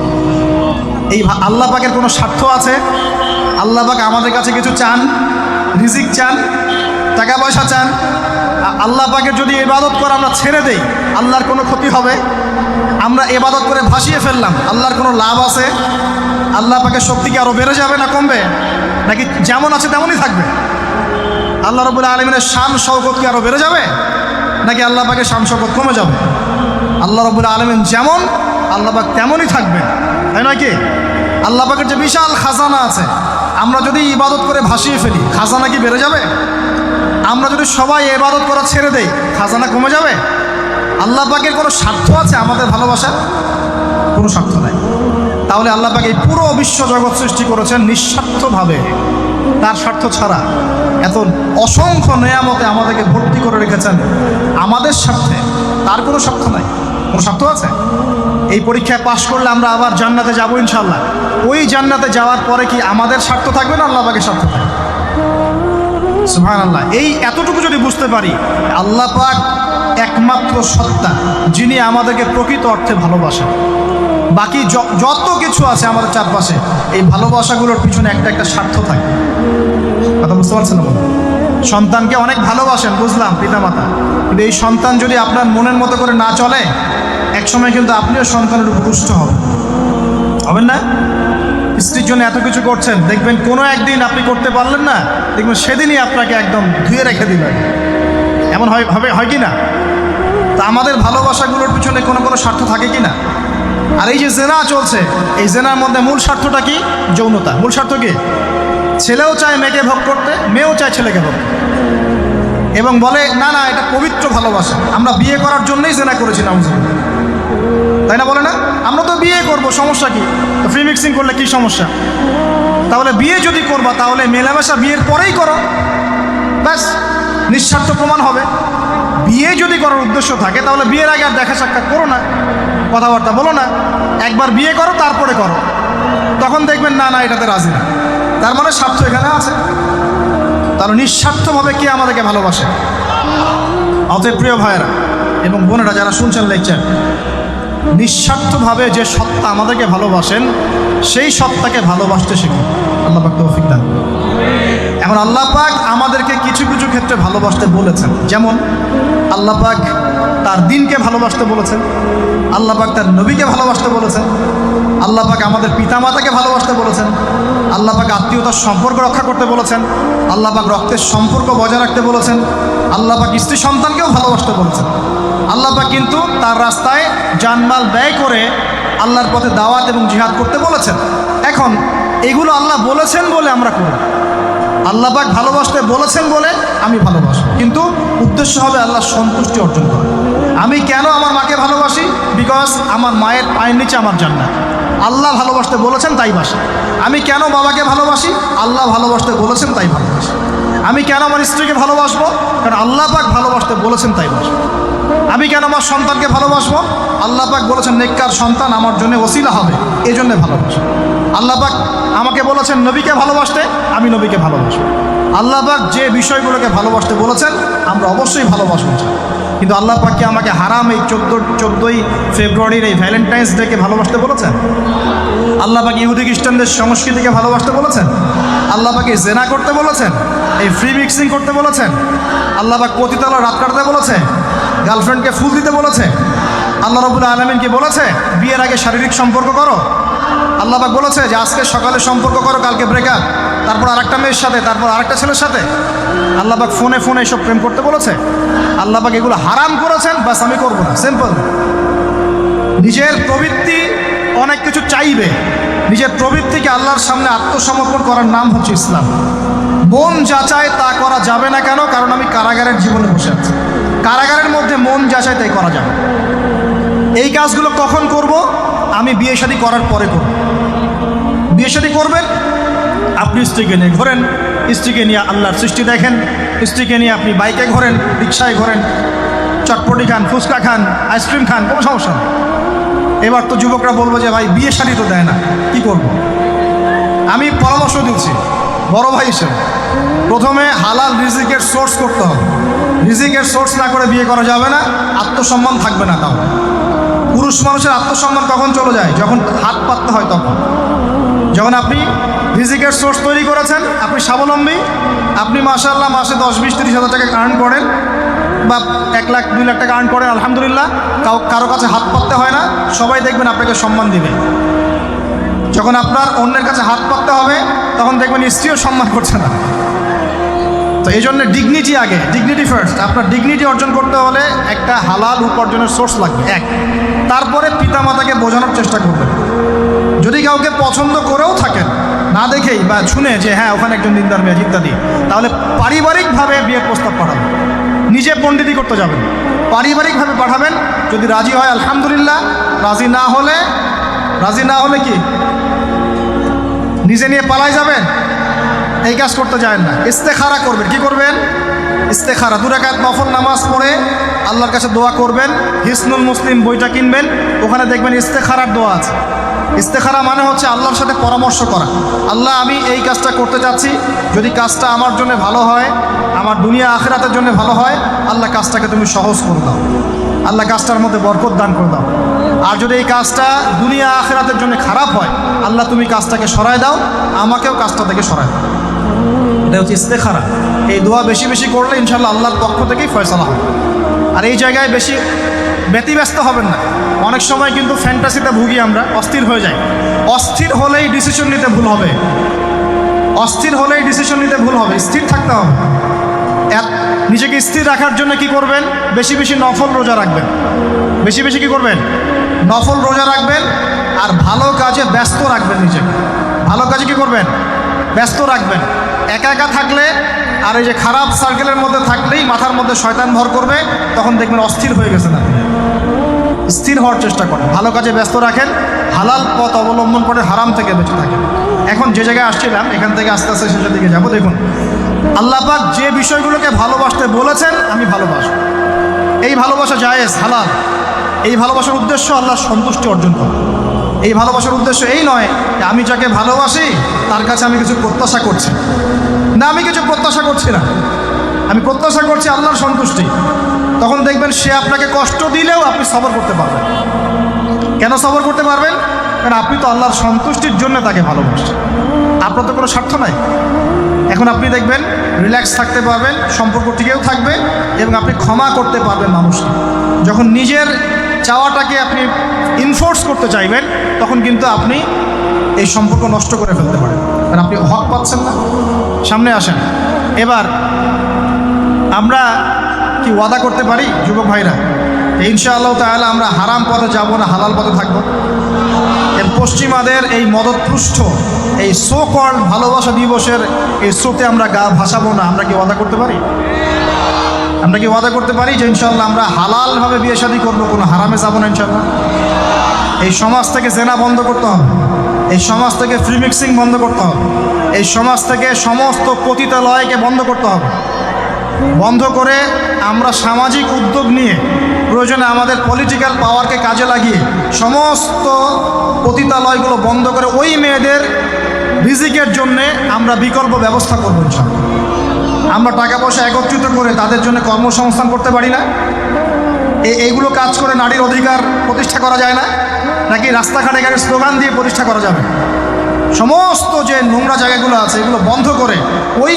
এই আল্লাহ পাকের কোনো স্বার্থ আছে? আল্লাহ পাক আমাদের কাছে কিছু চান? রিজিক চান? টাকা পয়সা চান? আল্লাহ পাকের যদি ইবাদত করে আমরা ছেড়ে দেই, আল্লাহর কোনো ক্ষতি হবে? আমরা ইবাদত করে ভাসিয়ে ফেললাম, আল্লাহর কোনো লাভ আছে? আল্লাহ পাকের শক্তি কি আরও বেড়ে যাবে না কমবে? নাকি যেমন আছে তেমনই থাকবে? আল্লাহ রাব্বুল আলামিনের শান শওকত কি আরও বেড়ে যাবে, নাকি আল্লাহ পাকের শান শওকত কমে যাবে? আল্লাহ রাব্বুল আলামিন যেমন, আল্লাহ পাক তেমনই থাকবে, তাই নয় কি? আল্লাহ পাকের যে বিশাল খাজানা আছে, আমরা যদি ইবাদত করে ভাসিয়ে ফেলি, খাজানা কি বেড়ে যাবে? আমরা যদি সবাই ইবাদত করা ছেড়ে দেই, খাজানা কমে যাবে? আল্লাহ পাকের কোনো স্বার্থ আছে আমাদের ভালোবাসার? কোনো স্বার্থ নাই। তাহলে আল্লাহ পাক এই পুরো বিশ্ব জগৎ সৃষ্টি করেছেন নিঃস্বার্থভাবে, তার স্বার্থ ছাড়া। এত অসংখ্য নেয়ামতে আমাদেরকে ভর্তি করে রেখেছেন আমাদের স্বার্থে, তার কোনো স্বার্থ নাই। কোনো স্বার্থ আছে? এই পরীক্ষায় পাশ করলে আমরা আবার জান্নাতে যাবো ইনশাআল্লাহ। ওই জান্নাতে যাওয়ার পরে কি আমাদের স্বার্থ থাকবে না আল্লাহ পাকের স্বার্থ থাকবে? সুবহানাল্লাহ। এই এতটুকু যদি বুঝতে পারি, আল্লাহ পাক একমাত্র সত্তা যিনি আমাদেরকে প্রকৃত অর্থে ভালোবাসেন। বাকি যত কিছু আছে আমাদের চারপাশে, এই ভালোবাসাগুলোর পিছনে একটা একটা স্বার্থ থাকে। কথা বুঝতে পারছেন না? সন্তানকে অনেক ভালোবাসেন, বুঝলাম, পিতামাতা, কিন্তু এই সন্তান যদি আপনার মনের মতো করে না চলে, একসময় কিন্তু আপনিও সন্তানের উপর রুষ্ট হবেন না? স্ত্রীর জন্য এত কিছু করছেন, দেখবেন কোনো একদিন আপনি করতে পারলেন না, দেখবেন সেদিনই আপনাকে একদম ধুয়ে রেখে দিলেন। এমন হয় কি না? তা আমাদের ভালোবাসাগুলোর পিছনে কোনো স্বার্থ থাকে কি না? আর এই যে জেনা চলছে, এই জেনার মধ্যে মূল স্বার্থটা কি? যৌনতা। মূল স্বার্থ কি? ছেলেও চায় মেয়েকে ভোগ করতে, মেয়েও চায় ছেলেকে ভোগ করতে, এবং বলে না না এটা পবিত্র ভালোবাসা, আমরা বিয়ে করার জন্যই জেনা করেছি, নাউজুবিল্লাহ, তাই না? বলে না, আমরা তো বিয়ে করব, সমস্যা কি? তো ফ্রি মিক্সিং করলে কি সমস্যা? তাহলে বিয়ে যদি করবা, তাহলে মেলামেশা বিয়ের পরেই করো, ব্যাস, নিঃস্বার্থ প্রমাণ হবে। বিয়ে যদি করার উদ্দেশ্য থাকে, তাহলে বিয়ের আগে আর দেখা সাক্ষাৎ করো না, কথাবার্তা বলো না, একবার বিয়ে করো তারপরে করো, তখন দেখবেন না না এটাতে রাজি না। তার মানে স্বার্থ এখানে আছে। তাহলে নিঃস্বার্থভাবে কে আমাদেরকে ভালোবাসে? অতএব প্রিয় ভাইয়েরা এবং বোনেরা যারা শুনছেন লেকচার, নিঃস্বার্থভাবে যে সত্তা আমাদেরকে ভালোবাসেন, সেই সত্তাকে ভালোবাসতে শিখুন। আল্লাহ পাক তৌফিক দান। এখন আল্লাহ পাক আমাদেরকে কিছু কিছু ক্ষেত্রে ভালোবাসতে বলেছেন, যেমন আল্লাহ পাক তার দ্বীনকে ভালোবাসতে বলেছেন, আল্লাহ পাক তার নবীকে ভালোবাসতে বলেছেন, আল্লাহ পাক আমাদের পিতামাতাকে ভালোবাসতে বলেছেন, আল্লাহ পাক আত্মীয়তার সম্পর্ক রক্ষা করতে বলেছেন, আল্লাহ পাক রক্তের সম্পর্ক বজায় রাখতে বলেছেন, আল্লাহ পাক স্ত্রী সন্তানকেও ভালোবাসতে বলেছেন। আল্লাহ পাক কিন্তু তার রাস্তায় জানমাল ব্যয় করে আল্লাহর পথে দাওয়াত এবং জিহাদ করতে বলেছেন। এখন এগুলো আল্লাহ বলেছেন বলে আমরা করি, আল্লাহ পাক ভালোবাসতে বলেছেন বলে আমি ভালোবাসবো, কিন্তু উদ্দেশ্য হবে আল্লাহর সন্তুষ্টি অর্জন করা। আমি কেন আমার মাকে ভালোবাসি? বিকজ আমার মায়ের পায়ের নিচে আমার জান্নাত, আল্লাহ ভালোবাসতে বলেছেন তাই বাসি। আমি কেন বাবাকে ভালোবাসি? আল্লাহ ভালোবাসতে বলেছেন তাই ভালোবাসি। আমি কেন আমার স্ত্রীকে ভালোবাসবো? কারণ আল্লাহ পাক ভালোবাসতে বলেছেন তাই বাসবো। আমি কেন আমার সন্তানকে ভালোবাসবো? আল্লাহ পাক বলেছেন নেককার সন্তান আমার জন্য ওসিলা হবে, এই জন্যে ভালোবাসবো। আল্লাহ পাক আমাকে বলেছেন নবীকে ভালোবাসতে, আমি নবীকে ভালোবাসবো। আল্লাহ পাক যে বিষয়গুলোকে ভালোবাসতে বলেছেন আমরা অবশ্যই ভালোবাসবো। কিন্তু আল্লাহ পাক কি আমাকে হারাম এই 14ই ফেব্রুয়ারির এই ভ্যালেন্টাইন্স ডেকে ভালোবাসতে বলেছেন? আল্লাহ পাক ইহুদি খ্রিস্টানদের সংস্কৃতিকে ভালোবাসতে বলেছেন? আল্লাহ পাক জেনা করতে বলেছেন? এই ফ্রি মিক্সিং করতে বলেছেন? আল্লাহ পাক পতিতালয় রাত কাটাতে বলেছে? গার্লফ্রেন্ডকে ফুল দিতে বলেছে? আল্লাহ রাব্বুল আলামিন কি বলেছে বিয়ের আগে শারীরিক সম্পর্ক করো? আল্লাহ পাক বলেছে যে আজকে সকালে সম্পর্ক করো, কালকে ব্রেকআপ, তারপর আরেকটা মেয়ের সাথে, তারপর আরেকটা ছেলের সাথে? আল্লাহ পাক ফোনে ফোনে এসব প্রেম করতে বলেছে? আল্লাহ পাক এগুলো হারাম করেছেন, বাস আমি করবো না, সিম্পল। নিজের প্রবৃত্তি অনেক কিছু চাইবে, নিজের প্রবৃত্তিকে আল্লাহর সামনে আত্মসমর্পণ করার নাম হচ্ছে ইসলাম। মন যাচাই তা করা যাবে না। কেন? কারণ আমি কারাগারের জীবনে বসে আছি। কারাগারের মধ্যে মন যাচাই তাই করা যাবে। এই কাজগুলো কখন করব? আমি বিয়ে শাদী করার পরে করব। বিয়ে শাদী করবেন, আপনি স্ত্রীকে নিয়ে ঘোরেন, স্ত্রীকে নিয়ে আল্লাহর সৃষ্টি দেখেন, স্ত্রীকে নিয়ে আপনি বাইকে ঘোরেন, রিক্সায় ঘোরেন, চটপটি খান, ফুচকা খান, আইসক্রিম খান, কোনো সমস্যা নেই। এবার তো যুবকরা বলবো যে ভাই বিয়ে শাদী তো দেয় না, কি করব? আমি পরামর্শ দিচ্ছি বড় ভাই হিসেবে, প্রথমে হালাল রিজিকের সোর্স করতে হবে। রিজিকের সোর্স না করে বিয়ে করা যাবে না, আত্মসম্মান থাকবে না। তাও পুরুষ মানুষের আত্মসম্মান কখন চলে যায়? যখন হাত পাততে হয় তখন। যখন আপনি রিজিকের সোর্স তৈরি করেছেন, আপনি স্বাবলম্বী, আপনি মাশাআল্লাহ মাসে 10-20-30 হাজার টাকা আর্ন করেন বা 1 লাখ 2 লাখ টাকা আর্ন করেন, আলহামদুলিল্লাহ, কারো কাছে হাত পাততে হয় না, সবাই দেখবেন আপনাকে সম্মান দিবে। যখন আপনার অন্যের কাছে হাত পাততে হবে তখন দেখবেন স্ত্রীও সম্মান করছে না। তো এই জন্য ডিগনিটি আগে, ডিগনিটি ফার্স্ট। আপনার ডিগনিটি অর্জন করতে হলে একটা হালাল উপার্জনের সোর্স লাগবে, এক। তারপরে পিতামাতাকে বোঝানোর চেষ্টা করবেন। যদি কাউকে পছন্দ করেও থাকেন, না দেখেই বা শুনে যে হ্যাঁ ওখানে একজন দিনদার মেয়ে ইত্যাদি, তাহলে পারিবারিকভাবে বিয়ের প্রস্তাব পাঠাবেন, নিজে পণ্ডিতি করতে যাবেন, পারিবারিকভাবে পাঠাবেন। যদি রাজি হয় আলহামদুলিল্লাহ, রাজি না হলে কি নিজে নিয়ে পালাই যাবেন? এই কাজ করতে যায় না। ইস্তেখারা করবেন। কি করবেন? ইস্তেখারা। 2 রাকাত নফল নামাজ পড়ে আল্লাহর কাছে দোয়া করবেন। হিসনুল মুসলিম বইটা কিনবেন, ওখানে দেখবেন ইস্তেখারার দোয়া আছে। ইস্তেখারা মানে হচ্ছে আল্লাহর সাথে পরামর্শ করা। আল্লাহ, আমি এই কাজটা করতে চাচ্ছি, যদি কাজটা আমার জন্য ভালো হয়, আমার দুনিয়া আখিরাতের জন্য ভালো হয়, আল্লাহ কাজটাকে তুমি সহজ করে দাও, আল্লাহ কাজটার মধ্যে বরকত দান করে দাও। আর যদি এই কাজটা দুনিয়া আখিরাতের জন্য খারাপ হয়, আল্লাহ তুমি কাজটাকে সরায় দাও, আমাকেও কাজটা থেকে সরায় দাও। এটা হচ্ছে ইস্তেখারা। এই দোয়া বেশি বেশি করলে ইনশাআল্লাহ আল্লাহর পক্ষ থেকেই ফয়সালা হবে। আর এই জায়গায় বেশি ব্যতিব্যস্ত হবেন না। অনেক সময় কিন্তু ফ্যান্টাসিতে ভুগি আমরা, অস্থির হয়ে যাই। অস্থির হলেই ডিসিশন নিতে ভুল হবে, অস্থির হলেই ডিসিশন নিতে ভুল হবে। স্থির থাকতে হবে। নিজেকে স্থির রাখার জন্য কি করবেন? বেশি বেশি নফল রোজা রাখবেন। বেশি বেশি কি করবেন? নফল রোজা রাখবেন। আর ভালো কাজে ব্যস্ত রাখবেন নিজেকে। ভালো কাজে কি করবেন? ব্যস্ত রাখবেন। একা একা থাকলে আর এই যে খারাপ সার্কেলের মধ্যে থাকলেই মাথার মধ্যে শয়তান ভর করবে, তখন দেখবেন অস্থির হয়ে গেছেন আপনি। স্থির হওয়ার চেষ্টা করেন, ভালো কাজে ব্যস্ত রাখেন, হালাল পথ অবলম্বন করে হারাম থেকে বেঁচে থাকেন। এখন যে জায়গায় আসছিলাম, এখান থেকে আস্তে আস্তে শেষের দিকে যাবো। দেখুন, আল্লাহ পাক যে বিষয়গুলোকে ভালোবাসতে বলেছেন আমি ভালোবাসি, এই ভালোবাসা জায়েজ, হালাল। এই ভালোবাসার উদ্দেশ্য আল্লাহর সন্তুষ্টি অর্জন করা। এই ভালোবাসার উদ্দেশ্য এই নয় যে আমি যাকে ভালোবাসি তার কাছে আমি কিছু প্রত্যাশা করছি না, আমি কিছু প্রত্যাশা করছি না, আমি প্রত্যাশা করছি আল্লাহর সন্তুষ্টি। তখন দেখবেন সে আপনাকে কষ্ট দিলেও আপনি সবর করতে পারবেন। কেন সবর করতে পারবেন? কারণ আপনি তো আল্লাহর সন্তুষ্টির জন্য তাকে ভালোবাসেন, আপনার তো কোনো স্বার্থ নাই। এখন আপনি দেখবেন রিল্যাক্স থাকতে পারবেন, সম্পর্ক টিকেও থাকবে এবং আপনি ক্ষমা করতে পারবেন মানুষকে। যখন নিজের চাওয়াটাকে আপনি ইনফোর্স করতে চাইবেন, তখন কিন্তু আপনি এই সম্পর্ক নষ্ট করে ফেলতে পারেন, কারণ আপনি হক পাচ্ছেন না। সামনে আসেন। এবার আমরা কি ওয়াদা করতে পারি যুবক ভাইরা, ইনশাআল্লাহ তাআলা আমরা হারাম পথে যাব না, হালাল পথে থাকবো। পশ্চিমাদের এই মদতপুষ্ট এই সো কল্ড ভালোবাসা দিবসের এই স্রোতে আমরা গা ভাসাবো না। আমরা কি ওয়াদা করতে পারি? আমরা কি ওয়াদা করতে পারি যে ইনশাআল্লাহ আমরা হালালভাবে বিয়ে শাদী করবো, কোনো হারামে যাব না ইনশাআল্লাহ? এই সমাজ থেকে জেনা বন্ধ করতে হবে, এই সমাজ থেকে ফ্রি মিক্সিং বন্ধ করতে হবে, এই সমাজ থেকে সমস্ত পতিতালয়কে বন্ধ করতে হবে। বন্ধ করে আমরা সামাজিক উদ্যোগ নিয়ে প্রয়োজনে আমাদের পলিটিক্যাল পাওয়ারকে কাজে লাগিয়ে সমস্ত পতিতালয়গুলো বন্ধ করে ওই মেয়েদের রিজিকের জন্যে আমরা বিকল্প ব্যবস্থা করবো ইনশাআল্লাহ। আমরা টাকা পয়সা একত্রিত করে তাদের জন্য কর্মসংস্থান করতে পারি না? এইগুলো কাজ করে নারীর অধিকার প্রতিষ্ঠা করা যায় না? নাকি রাস্তাঘাটে গাড়ির স্লোগান দিয়ে প্রতিষ্ঠা করা যাবে? সমস্ত যে নোংরা জায়গাগুলো আছে এগুলো বন্ধ করে ওই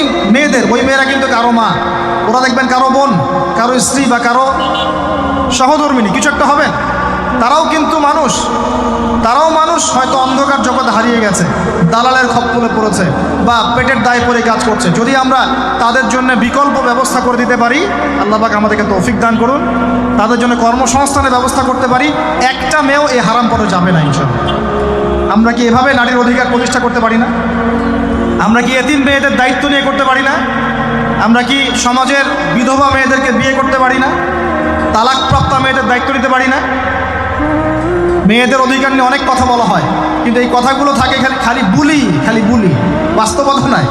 মেয়েরা কিন্তু কারো মা, ওরা দেখবেন কারো বোন, কারো স্ত্রী বা কারো সহধর্মিনী কিছু একটা হবেন। তারাও কিন্তু মানুষ, তারাও মানুষ, হয়তো অন্ধকার জগতে হারিয়ে গেছে, দালালের খপ্পরে পড়েছে বা পেটের দায়ে পড়ে কাজ করছে। যদি আমরা তাদের জন্য বিকল্প ব্যবস্থা করে দিতে পারি, আল্লাহ পাক আমাদেরকে তৌফিক দান করুন, তাদের জন্য কর্মসংস্থানের ব্যবস্থা করতে পারি, একটা মেয়েও এই হারাম পথে যাবে না ইনশাআল্লাহ। আমরা কি এভাবে নারীর অধিকার প্রতিষ্ঠা করতে পারি না? আমরা কি এতিম মেয়েদের দায়িত্ব নিয়ে করতে পারি না? আমরা কি সমাজের বিধবা মেয়েদেরকে বিয়ে করতে পারি না? তালাকপ্রাপ্তা মেয়েদের দায়িত্ব নিতে পারি না? মেয়েদের অধিকার নিয়ে অনেক কথা বলা হয়, কিন্তু এই কথাগুলো থাকে খালি বুলি, বাস্তবতা নয়।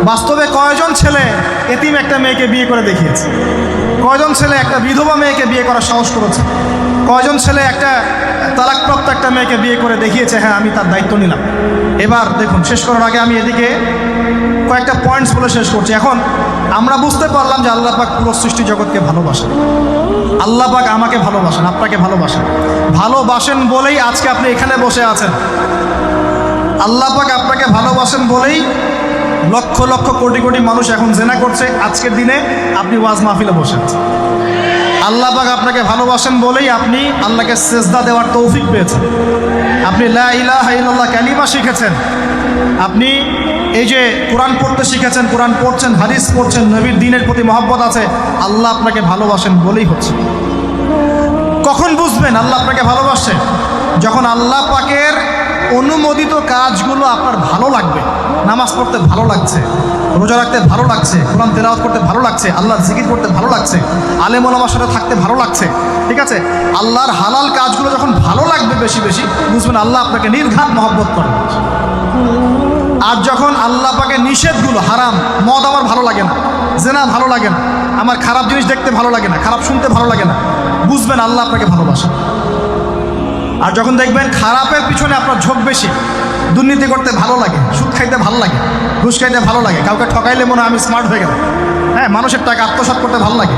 বাস্তবে কয়জন ছেলে এতিম একটা মেয়েকে বিয়ে করে দেখিয়েছে? কয়জন ছেলে একটা বিধবা মেয়েকে বিয়ে করার সাহস করেছে? কয়জন ছেলে একটা তালাকপ্রাপ্ত একটা মেয়েকে বিয়ে করে দেখিয়েছে হ্যাঁ আমি তার দায়িত্ব নিলাম? এবার দেখুন, শেষ করার আগে আমি এদিকে কয়েকটা পয়েন্টস বলে শেষ করছি। এখন আমরা বুঝতে পারলাম যে আল্লাহ পাক পুরো সৃষ্টি জগৎকে ভালোবাসেন। আল্লাহ পাক আমাকে ভালোবাসেন, আপনাকে ভালোবাসেন বলেই আজকে আপনি এখানে বসে আছেন। আল্লাহ পাক আপনাকে ভালোবাসেন বলেই লক্ষ লক্ষ কোটি কোটি মানুষ এখন জেনা করছে, আজকের দিনে আপনি ওয়াজ মাহফিলে বসে আছেন। আল্লাহ পাক আপনাকে ভালোবাসেন বলেই আপনি আল্লাহকে সেজদা দেওয়ার তৌফিক পেয়েছেন। আপনি লা ইলাহা ইল্লাল্লাহ কালিমা শিখেছেন, আপনি এই যে কোরআন পড়তে শিখেছেন, কোরআন পড়ছেন, হাদিস পড়ছেন, নবীর দ্বীনের প্রতি মহব্বত আছে, আল্লাহ আপনাকে ভালোবাসেন বলেই হচ্ছে। কখন বুঝবেন আল্লাহ আপনাকে ভালোবাসে? যখন আল্লাহ পাকের অনুমোদিত কাজগুলো আপনার ভালো লাগবে। নামাজ পড়তে ভালো লাগছে, রোজা রাখতে ভালো লাগছে, কোরআন তেলাওয়াত করতে ভালো লাগছে, আল্লাহর জিকির করতে ভালো লাগছে, আলেম ওলামার সাথে থাকতে ভালো লাগছে, ঠিক আছে? আল্লাহর হালাল কাজগুলো যখন ভালো লাগবে বেশি বেশি, বুঝবেন আল্লাহ আপনাকে নির্ঘাত মহব্বত করেন। আর যখন আল্লাহ পাকের নিষেধগুলো, হারাম, মদ আমার ভালো লাগে না, জেনা ভালো লাগে না, আমার খারাপ জিনিস দেখতে ভালো লাগে না, খারাপ শুনতে ভালো লাগে না, বুঝবেন আল্লাহ আপনাকে ভালোবাসেন। আর যখন দেখবেন খারাপের পিছনে আপনার ঝোঁক বেশি, দুর্নীতি করতে ভালো লাগে, সুদ খাইতে ভালো লাগে, ঘুষ খাইতে ভালো লাগে, কাউকে ঠকাইলে মনে হয় আমি স্মার্ট হয়ে গেলাম, হ্যাঁ, মানুষের টাকা আত্মসাৎ করতে ভালো লাগে,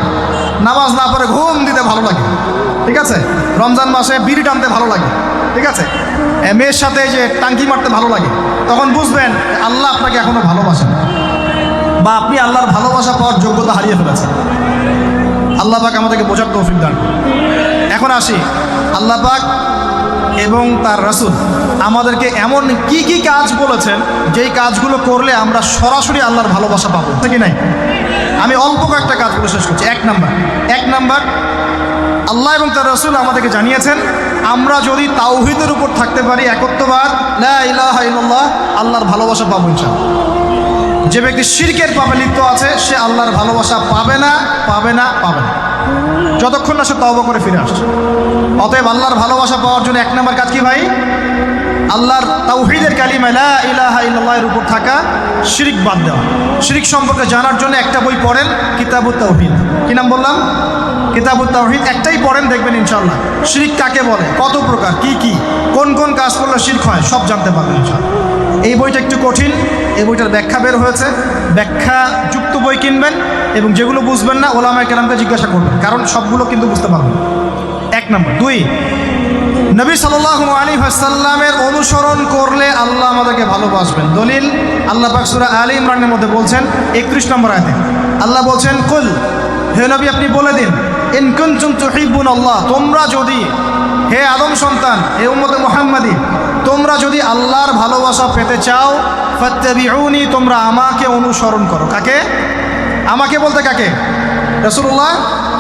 নামাজ না পড়ে ঘুম দিতে ভালো লাগে, ঠিক আছে, রমজান মাসে বিড়ি টানতে ভালো লাগে, ঠিক আছে, মেয়ের সাথে যে টাঙ্কি মারতে ভালো লাগে, তখন বুঝবেন আল্লাহ আপনাকে এখনো ভালোবাসেন, বা আপনি আল্লাহর ভালোবাসা পাওয়ার যোগ্যতা হারিয়ে ফেলেছেন। আল্লাহ পাক আমাদেরকে বোঝার তৌফিক দান। এখন আসি, আল্লাহ পাক এবং তার রাসূল আমাদেরকে এমন কি কি কাজ বলেছেন যেই কাজগুলো করলে আমরা সরাসরি আল্লাহর ভালোবাসা পাবো, ঠিক নাই? আমি অল্প কয়েকটা কাজগুলো শেষ করছি। এক নাম্বার, আল্লাহ এবং তার রাসূল আমাদেরকে জানিয়েছেন আমরা যদি তাওহীদের উপর থাকতে পারি, একত্ববাদ, লা ইলাহা ইল্লাল্লাহ, আল্লাহর ভালোবাসা পাবো ইনশাআল্লাহ। যে ব্যক্তি শিরকের পাপে লিপ্ত আছে সে আল্লাহর ভালোবাসা পাবে না, যতক্ষণ না সে তওবা করে ফিরে আসছে। অতএব আল্লাহর ভালোবাসা পাওয়ার জন্য এক নম্বর কাজ কি ভাই? আল্লাহর তাওহীদের কালিমা লা ইলাহা ইল্লাল্লাহর উপর থাকা, শিরক বাদ দেওয়া। শিরক সম্পর্কে জানার জন্য একটা বই পড়েন, কিতাবুত তাওহীদ। কি নাম বললাম? কিতাবুত তাওহীদ। একটাই পড়েন, দেখবেন ইনশাআল্লাহ শিরক কাকে বলে, কত প্রকার, কি কোন কাজ করলে শিরক হয়, সব জানতে পারবেন ইনশাআল্লাহ। এই বইটা একটু কঠিন, এই বইটার ব্যাখ্যা বের হয়েছে, ব্যাখ্যাযুক্ত বই কিনবেন এবং যেগুলো বুঝবেন না ওলামায়ে কেরামকে জিজ্ঞাসা করবেন, কারণ সবগুলো কিন্তু বুঝতে পারবেন। এক নম্বর। দুই, নবী সাল্লাল্লাহু আলাইহি ওয়াসাল্লামের অনুসরণ করলে আল্লাহ আমাদেরকে ভালোবাসবেন। দলিল, আল্লাহ পাক সূরা আলে ইমরানের মধ্যে বলছেন 31 নম্বর আয়াতে আল্লাহ বলছেন, কুল, হে নবী আপনি বলে দিন, ইন কুনতুম তুহিব্বুনাল্লাহ, তোমরা যদি, হে আদম সন্তান, হে উম্মতে মুহাম্মাদি, তোমরা যদি আল্লাহর ভালোবাসা পেতে চাও, ফাত্তাবিউনি, তোমরা আমাকে অনুসরণ করো। কাকে? আমাকে বলতে কাকে? রাসূলুল্লাহ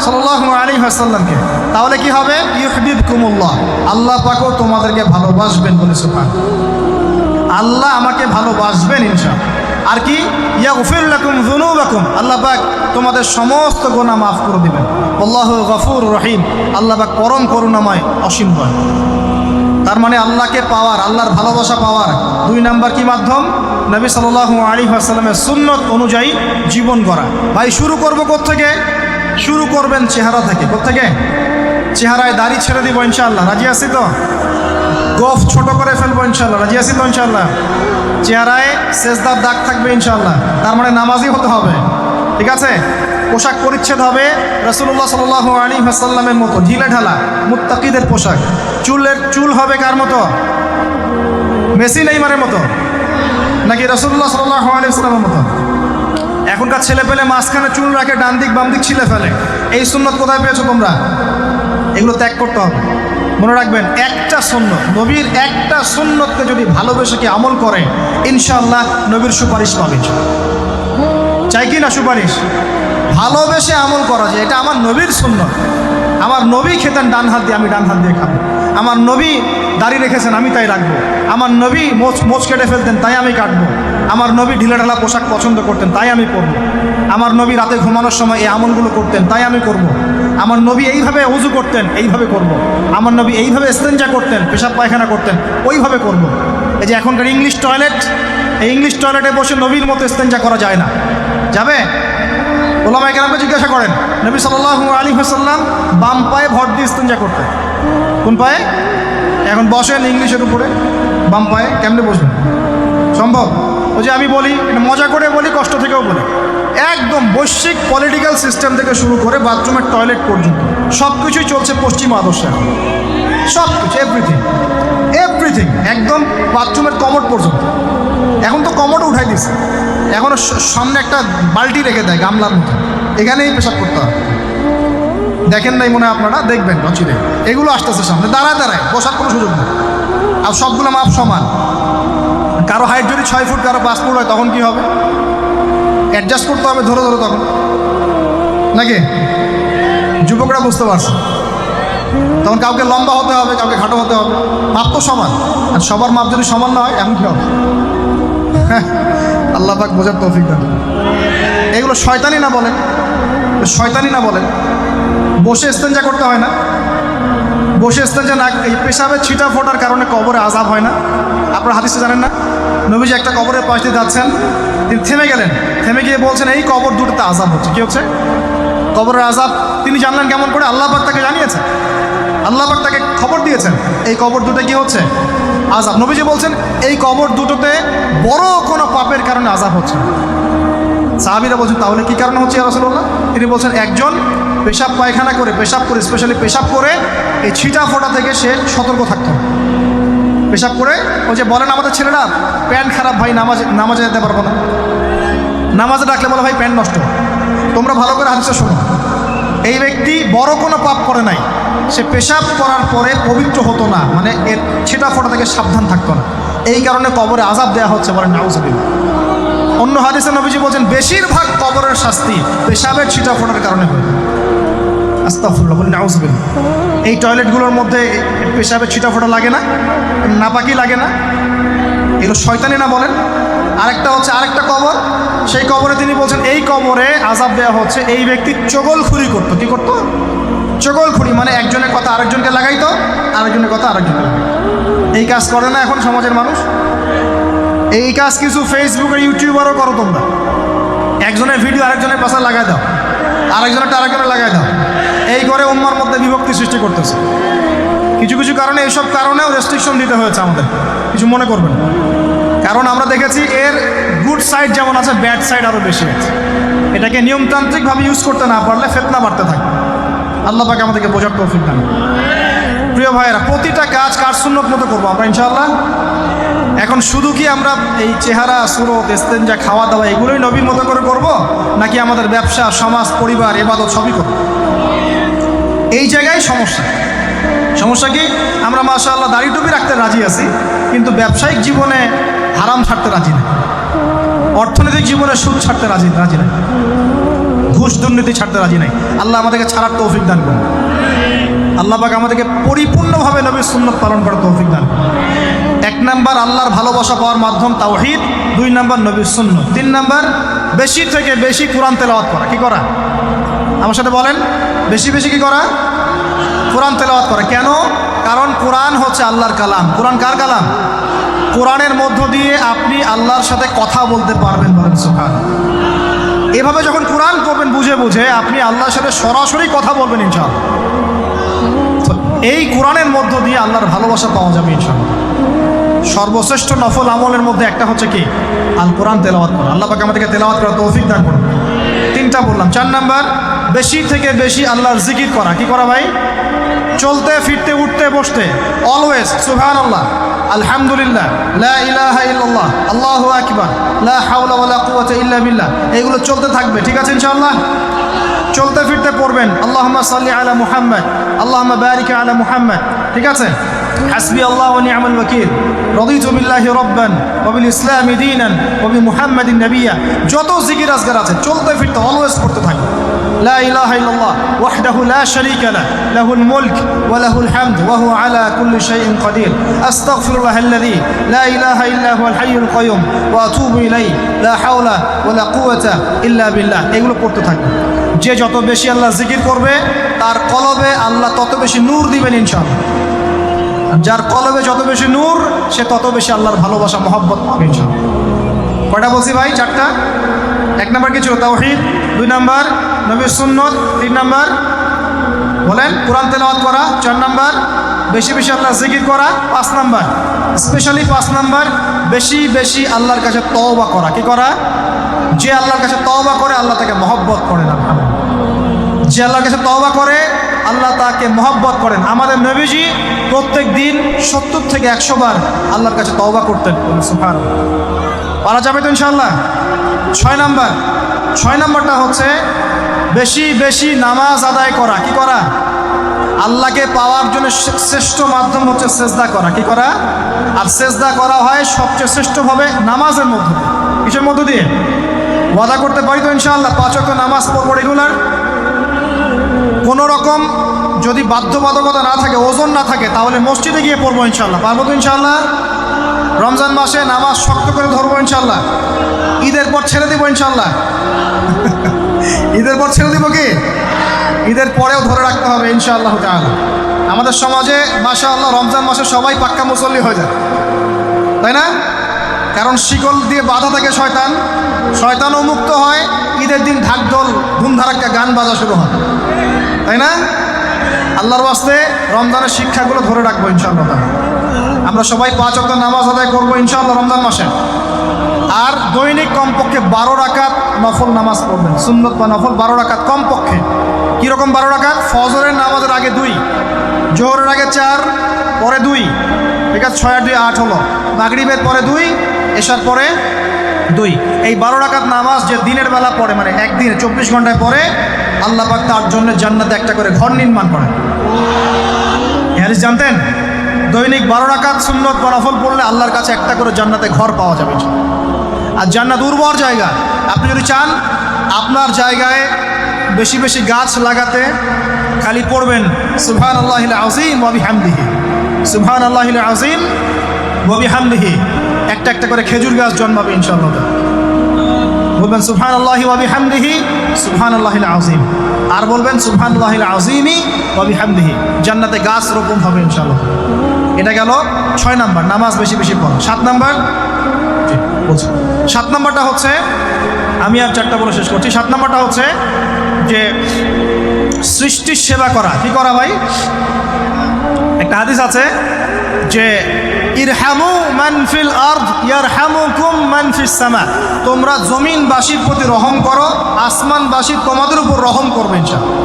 সাল্লাল্লাহু আলাইহি ওয়াসাল্লামকে। তাহলে কি হবে? ইউহিব্বুকুমুল্লাহ, আল্লাহ পাকও তোমাদেরকে ভালোবাসবেন বলে সুবহানাল্লাহ। আল্লাহ আমাকে ভালোবাসবেন ইনশাআল্লাহ। আর কি? ইয়াগফির লাকুম যুনুবাকুম, আল্লাহ পাক তোমাদের সমস্ত গুনাহ মাফ করে দিবেন। আল্লাহু গফুরুর রহিম, আল্লাহ পাক পরম করুণাময়, অসীম দয়ালু। তার মানে আল্লাহকে পাওয়ার, আল্লাহর ভালোবাসা পাওয়ার দুই নাম্বার কি মাধ্যম? নবী সাল্লাল্লাহু আলাইহি ওয়াসাল্লামের সুন্নত অনুযায়ী জীবন গড়া। ভাই শুরু করব কোত্থেকে? শুরু করবেন চেহারা থেকে। কোত্থেকে? চেহারায় দাড়ি ছেড়ে দিব ইনশাআল্লাহ, রাজি আছি তো? গোফ ছোট করে ফেলবো ইনশাআল্লাহ, রাজি আছি তো ইনশাআল্লাহ? চেহারায় সেজদার দাগ থাকবে ইনশাআল্লাহ, তার মানে নামাজি হতে হবে, ঠিক আছে? পোশাক পরিচ্ছেদ হবে রাসূলুল্লাহ সাল্লাল্লাহু আলাইহি ওয়াসাল্লামের মতো, ঢিলে ঢালা মুত্তাকিদের পোশাক। চুল হবে কার মতো? মেসি নেইমারের মতো নাকি রাসূলুল্লাহ সাল্লাল্লাহু আলাইহি ওয়াসাল্লামের মতো? এখনকার ছেলে পেলে মাঝখানে চুল রাখে, ডান দিক বাম দিক ছিলে ফেলে। এই সুন্নত কোথায় পেয়েছো তোমরা? এগুলো ত্যাগ করতে হবে। মনে রাখবেন, একটা সুন্নত, নবীর একটা সুন্নতকে যদি ভালোবেসে কি আমল করে, ইনশাআল্লাহ নবীর সুপারিশ পাবে। চাই কি না সুপারিশ? ভালোবেসে আমল করা যায়, এটা আমার নবীর সুন্নত। আমার নবী খেতেন ডান হাত দিয়ে, আমি ডান হাত দিয়ে খাবো। আমার নবী দাড়ি রেখেছেন, আমি তাই রাখবো। আমার নবী মোচ কেটে ফেলতেন, তাই আমি কাটবো। আমার নবী ঢিলাঢালা পোশাক পছন্দ করতেন, তাই আমি পরবো। আমার নবী রাতে ঘুমানোর সময় এই আমলগুলো করতেন, তাই আমি করব। আমার নবী এইভাবে ওযু করতেন, এইভাবে করব। আমার নবী এইভাবে ইস্তেঞ্জা করতেন, পেশাব পায়খানা করতেন, ওইভাবে করব। এই যে এখনকার ইংলিশ টয়লেট, এই ইংলিশ টয়লেটে বসে নবীর মতো ইস্তেঞ্জা করা যায় না। যাবে? ওলামায়ে কেরামকে জিজ্ঞাসা করেন, নবী সাল্লাল্লাহু আলাইহি ওয়াসাল্লাম বাম পায়ে ভর দিয়ে ইস্তেঞ্জা করতেন। কোন পায়ে? এখন বসেন ইংলিশের উপরে, বাম পায়ে কেমনে বসবেন? সম্ভব? ওই যে আমি বলি, এটা মজা করে বলি, কষ্ট থেকেও বলি, একদম বৈশ্বিক পলিটিক্যাল সিস্টেম থেকে শুরু করে বাথরুমের টয়লেট পর্যন্ত সব কিছুই চলছে পশ্চিম আদর্শে। সব কিছু, এভরিথিং একদম বাথরুমের কমোড পর্যন্ত। এখন তো কমোড উঠাই দিচ্ছে, এখনও সামনে একটা বালতি রেখে দেয় গামলার মতো, এখানেই পেশাব করতে হয়। দেখেন নাই মনে হয় আপনারা, দেখবেন অচিরে এগুলো আসতেছে সামনে, দাঁড়ায় বসার কোনো সুযোগ নেই। আর সবগুলো মাপ সমান। কারো হাইট যদি 6 ফুট, কারো 5 ফুট হয়, তখন কি হবে? অ্যাডজাস্ট করতে হবে ধরে তখন, নাকি? যুবকরা বুঝতে পারছে, তখন কাউকে লম্বা হতে হবে, কাউকে খাটো হতে হবে, মাপ তো সমান। আর সবার মাপ যদি সমান না হয়, এমন কি হবে? আল্লাহ পাক বোঝার তৌফিক দেন। এগুলো শয়তানি না বলেন, শয়তানি না বলেন। বসে ইস্তেঞ্জা করতে হয় না, বসে ইস্তেঞ্জা না, এই পেশাবের ছিটা ফোটার কারণে কবরে আযাব হয় না। আপনারা হাদিসে জানেন না, নবীজি একটা কবরের পাশ দিয়ে যাচ্ছেন, তিনি থেমে গেলেন, থেমে গিয়ে বলছেন এই কবর দুটোতে আযাব হচ্ছে। কি হচ্ছে? কবরের আযাব। তিনি জানলেন কেমন করে? আল্লাহ পাক তাকে জানিয়েছেন, আল্লাহ পাক তাকে খবর দিয়েছেন এই কবর দুটো কি হচ্ছে? আযাব। নবীজি বলছেন এই কবর দুটোতে বড় কোনো পাপের কারণে আযাব হচ্ছে। সাহাবীরা বলছেন তাহলে কি কারণে হচ্ছে ইয়া রাসূলুল্লাহ? তিনি বলছেন একজন পেশাব পায়খানা করে, স্পেশালি পেশাব করে এই ছিটা ফোটা থেকে সে সতর্ক থাকতো। পেশাব করে, ওই যে বলেন আমাদের ছেলেরা, প্যান্ট খারাপ ভাই, নামাজে যেতে পারবো না, নামাজে ডাকলে বলে ভাই প্যান্ট নষ্ট। তোমরা ভালো করে হাদিসটা শোনো, এই ব্যক্তি বড় কোনো পাপ করে নাই, সে পেশাব করার পরে পবিত্র হতো না, মানে এর ছিটা ফোটা থেকে সাবধান থাকতো না, এই কারণে কবরে আযাব দেওয়া হচ্ছে। বলেন নাউযুবিল্লাহ। অন্য হাদিসে নবীজি বলছেন বেশিরভাগ কবরের শাস্তি পেশাবের ছিটা ফোটার কারণে হয়। আস্তাগফিরুল্লাহ, বলেন নাউযুবিল্লাহ। এই টয়লেটগুলোর মধ্যে পেশাবের ছিটা ফোটা লাগে না, নাপাকি লাগে না, এগুলো শয়তানি না বলেন। আরেকটা হচ্ছে আরেকটা কবর, সেই কবরে তিনি বলছেন এই কবরে আযাব দেওয়া হচ্ছে এই ব্যক্তি চগলখুরি করতো। কি করতো? চগলখুরি, মানে একজনের কথা আরেকজনকে লাগাইতো, আরেকজনের কথা আরেকজনকে লাগাইতো। এই কাজ করে না এখন সমাজের মানুষ? এই কাজ কিছু ফেসবুকের ইউটিউবারও করো তোমরা। একজনের ভিডিও আরেকজনের পাশে লাগাই দাও, আরেকজনেরটা আরেকজনের লাগাই দাও, এই করে উম্মার মধ্যে বিভক্তি সৃষ্টি করতেছে। কিছু কারণে, এইসব কারণেও রেস্ট্রিকশন দিতে হয়েছে আমাদের, কিছু মনে করবেন। কারণ আমরা দেখেছি এর গুড সাইড যেমন আছে, ব্যাড সাইড আরও বেশি আছে। এটাকে নিয়মতান্ত্রিকভাবে ইউজ করতে না পারলে ফিতনা বাড়তে থাকবে। আল্লাহ পাক আমাদেরকে বোঝার তৌফিক দান। প্রিয় ভাইয়েরা, প্রতিটা কাজ কার সুন্নত মতো করবো আমরা ইনশাআল্লাহ। এখন শুধু কি আমরা এই চেহারা, সুরত, ইস্তেঞ্জা, খাওয়া দাওয়া এগুলোই নবীর মতো করে করব, নাকি আমাদের ব্যবসা, সমাজ, পরিবার, ইবাদত সবই করব? এই জায়গায় সমস্যা কি? আমরা মাশাআল্লাহ দাড়ি টুপি রাখতে রাজি আছি, কিন্তু ব্যবসায়িক জীবনে হারাম ছাড়তে রাজি নাই, অর্থনৈতিক জীবনে সুদ ছাড়তে রাজি নাই, ঘুষ দুর্নীতি ছাড়তে রাজি নাই। আল্লাহ আমাদেরকে ছাড়ার তৌফিক দান করুন। আল্লাহ পাক আমাদেরকে পরিপূর্ণভাবে নবীর সুন্নাত পালন করার তৌফিক দান করুন। 1 নাম্বার আল্লাহর ভালোবাসা পাওয়ার মাধ্যম তাওহীদ, 2 নাম্বার নবীর সুন্নাত, 3 নাম্বার বেশি থেকে বেশি কোরআন তেলাওয়াত করা। কি করা? আমার সাথে বলেন, বেশি কি করা? কোরআন তেলাওয়াত করা। কেন? কারণ কোরআন হচ্ছে আল্লাহর কালাম। কোরআন কার কালাম? কোরআনের মধ্য দিয়ে আপনি আল্লাহর সাথে কথা বলতে পারবেন। বলেন সুবহানাল্লাহ। এভাবে যখন কোরআন পড়বেন বুঝে আপনি আল্লাহর সাথে সরাসরি কথা বলবেন ইনশাআল্লাহ। এই কোরআনের মধ্য দিয়ে আল্লাহর ভালোবাসা পাওয়া যাবে ইনশাআল্লাহ। সর্বশ্রেষ্ঠ নফল আমলের মধ্যে একটা হচ্ছে কি? আল কোরআন তেলাওয়াত করা। আল্লাহ পাক আমাদেরকে তেলাওয়াত করার তৌফিক দান করুন। 3টা বললাম। 4 নাম্বার, বেশি থেকে বেশি আল্লাহর জিকির করা। কি করা ভাই? চলতে ফিরতে উঠতে বসতে অলওয়েজ সুবহানাল্লাহ, আলহামদুলিল্লাহ, লা ইলাহা ইল্লাল্লাহ, আল্লাহু আকবার, লা হাওলা ওয়ালা কুওয়াতা ইল্লা বিল্লাহ, এগুলো চলতে থাকবে। ঠিক আছে ইনশাআল্লাহ? চলতে ফিরতে পড়বেন আল্লাহুম্মা সাল্লি আলা মুহাম্মদ, আল্লাহুম্মা বারিক আলা মুহাম্মদ। ঠিক আছে? হাসবি আল্লাহ ওয়া নি'মাল ওয়াকিল, রাদিতু বিল্লাহি রাব্বান ওয়া বিল ইসলামি দীনান ওয়া বি মুহাম্মাদিন নাবিয়্যা। যত জিকির আজকার আছে চলতে ফিরতে অলওয়েজ পড়তে থাকবে। লা ইলাহা ইল্লাল্লাহ ওয়াহদাহু লা শারীকা লাহু লাহুল মুলক ওয়া লাহুল হামদ ওয়া হুয়া আলা কুল্লি শাইইন কাদির আস্তাগফিরুল্লাহাল্লাযী লা ইলাহা ইল্লা হুয়াল হাইয়ুল কাইয়ুম ওয়া আতুবু ইলাইহি লা হাওলা ওয়া লা কুওয়াতা ইল্লা বিল্লাহ। এগুলো পড়তে থাকবে। যে যত বেশি আল্লাহ জিকির করবে তার কলবে আল্লাহ তত বেশি নূর দিবেন ইনশাআল্লাহ। যার কলবে যত বেশি নূর সে তত বেশি আল্লাহর ভালোবাসা মহব্বত পাবে ইনশাআল্লাহ। কয়টা বলছি ভাই? 4টা। 1 নাম্বার কি ছিল? তাওহীদ। 2 নাম্বার নবীর সুন্নত। 3 নাম্বার বলেন কোরআন তেলাওয়াত করা। 4 নাম্বার বেশি বেশি আল্লাহ জিকির করা। 5 নাম্বার স্পেশালি 5 নাম্বার বেশি বেশি আল্লাহর কাছে তওবা করা। কি করা? যে আল্লাহর কাছে তওবা করে আল্লাহ তাকে মহব্বত করেন। যে আল্লাহর কাছে তওবা করে আল্লাহ তাকে মহব্বত করেন। আমাদের নবীজি প্রত্যেক দিন 70 থেকে 100 বার আল্লাহর কাছে তওবা করতেন। সুবহানাল্লাহ। পারা যাবে তো ইনশাআল্লাহ। 6 নাম্বারটা হচ্ছে বেশি বেশি নামাজ আদায় করা। কি করা? আল্লাহকে পাওয়ার জন্য শ্রেষ্ঠ মাধ্যম হচ্ছে সেজদা করা। কি করা? আর সেজদা করা হয় সবচেয়ে শ্রেষ্ঠভাবে নামাজের মধ্য দিয়ে। কিসের মধ্য দিয়ে? ওয়াদা করতে পারি তো ইনশাআল্লাহ 5 ওয়াক্ত নামাজ পড়বো রেগুলার। কোনো রকম যদি বাধ্যবাধকতা না থাকে, ওজন না থাকে, তাহলে মসজিদে গিয়ে পড়বো ইনশাআল্লাহ। পারবো তো ইনশাআল্লাহ। রমজান মাসে নামাজ শক্ত করে ধরবো ইনশাআল্লাহ। ঈদের পর ছেড়ে দিব ইনশাআল্লাহ। ঈদের পর ছেড়ে দিব কি? ঈদের পরেও ধরে রাখতে হবে ইনশাআল্লাহ তাআলা। আমাদের সমাজে মাশাআল্লাহ রমজান মাসে সবাই পাক্কা মুসল্লি হয়ে যায়, তাই না? কারণ শিকল দিয়ে বাধা থাকে শয়তান, শয়তানও মুক্ত হয়। ঈদের দিন ঢাকঢোল ধুমধারাক্কা গান বাজা শুরু হয়, তাই না? আল্লাহর ওয়াস্তে রমজানের শিক্ষাগুলো ধরে রাখবো ইনশাআল্লাহ তাআলা। আমরা সবাই 5 ওয়াক্ত নামাজ আদায় করবো ইনশাআল্লাহ রমজান মাসে। আর দৈনিক কমপক্ষে 12 রাকাত নফল নামাজ পড়বেন। সুন্নত বা নফল 12 রাকাত কমপক্ষে। কীরকম 12 রাকাত? ফজরের নামাজের আগে 2, জোহরের আগে 4, পরে 2, ঠিক আছে? 6 আর 2 8 হলো। মাগরিবের পরে 2, এশার পরে 2। এই 12 রাকাত নামাজ যে দিনের বেলা পড়ে, মানে একদিনে 24 ঘন্টায় পড়ে, আল্লাহ পাক তার জন্য জান্নাতে একটা করে ঘর নির্মাণ করেন। এই হাদিস জানতেন? দৈনিক 12 রাকাত সুন্নত বা নফল পড়লে আল্লাহর কাছে একটা করে জান্নাতে ঘর পাওয়া যাবে। আর জান্নাত উর্বর জায়গা। আপনি যদি চান আপনার জায়গায় বেশি বেশি গাছ লাগাতে, খালি পড়বেন সুবহানাল্লাহিল আযীম ওয়া বিহামদিহি, সুবহানাল্লাহিল আযীম ওয়া বিহামদিহি। একটা একটা করে খেজুর গাছ জন্মাবে ইনশাআল্লাহ। বলবেন সুবহানাল্লাহি ওয়া বিহামদিহি সুবহানাল্লাহিল আযীম, আর বলবেন সুবহানাল্লাহিল আযীমি ওয়া বিহামদিহি। জান্নাতে গাছ রোপণ হবে ইনশাআল্লাহ। এটা গেল 6 নাম্বার, নামাজ বেশি বেশি পড়া। 7 নাম্বার 7 নাম্বারটা হচ্ছে, আমি আর 4টা বলে শেষ করছি। 7 নাম্বারটা হচ্ছে যে সৃষ্টির সেবা করা। কি করা ভাই? একটা হাদিস আছে যে ইরহামু মান ফিল আরদ ইয়ারহামুকুম মান ফিস সামা। তোমরা জমিনবাসীর প্রতি রহম করো, আসমানবাসী তোমাদের উপর রহম করবে ইনশাআল্লাহ।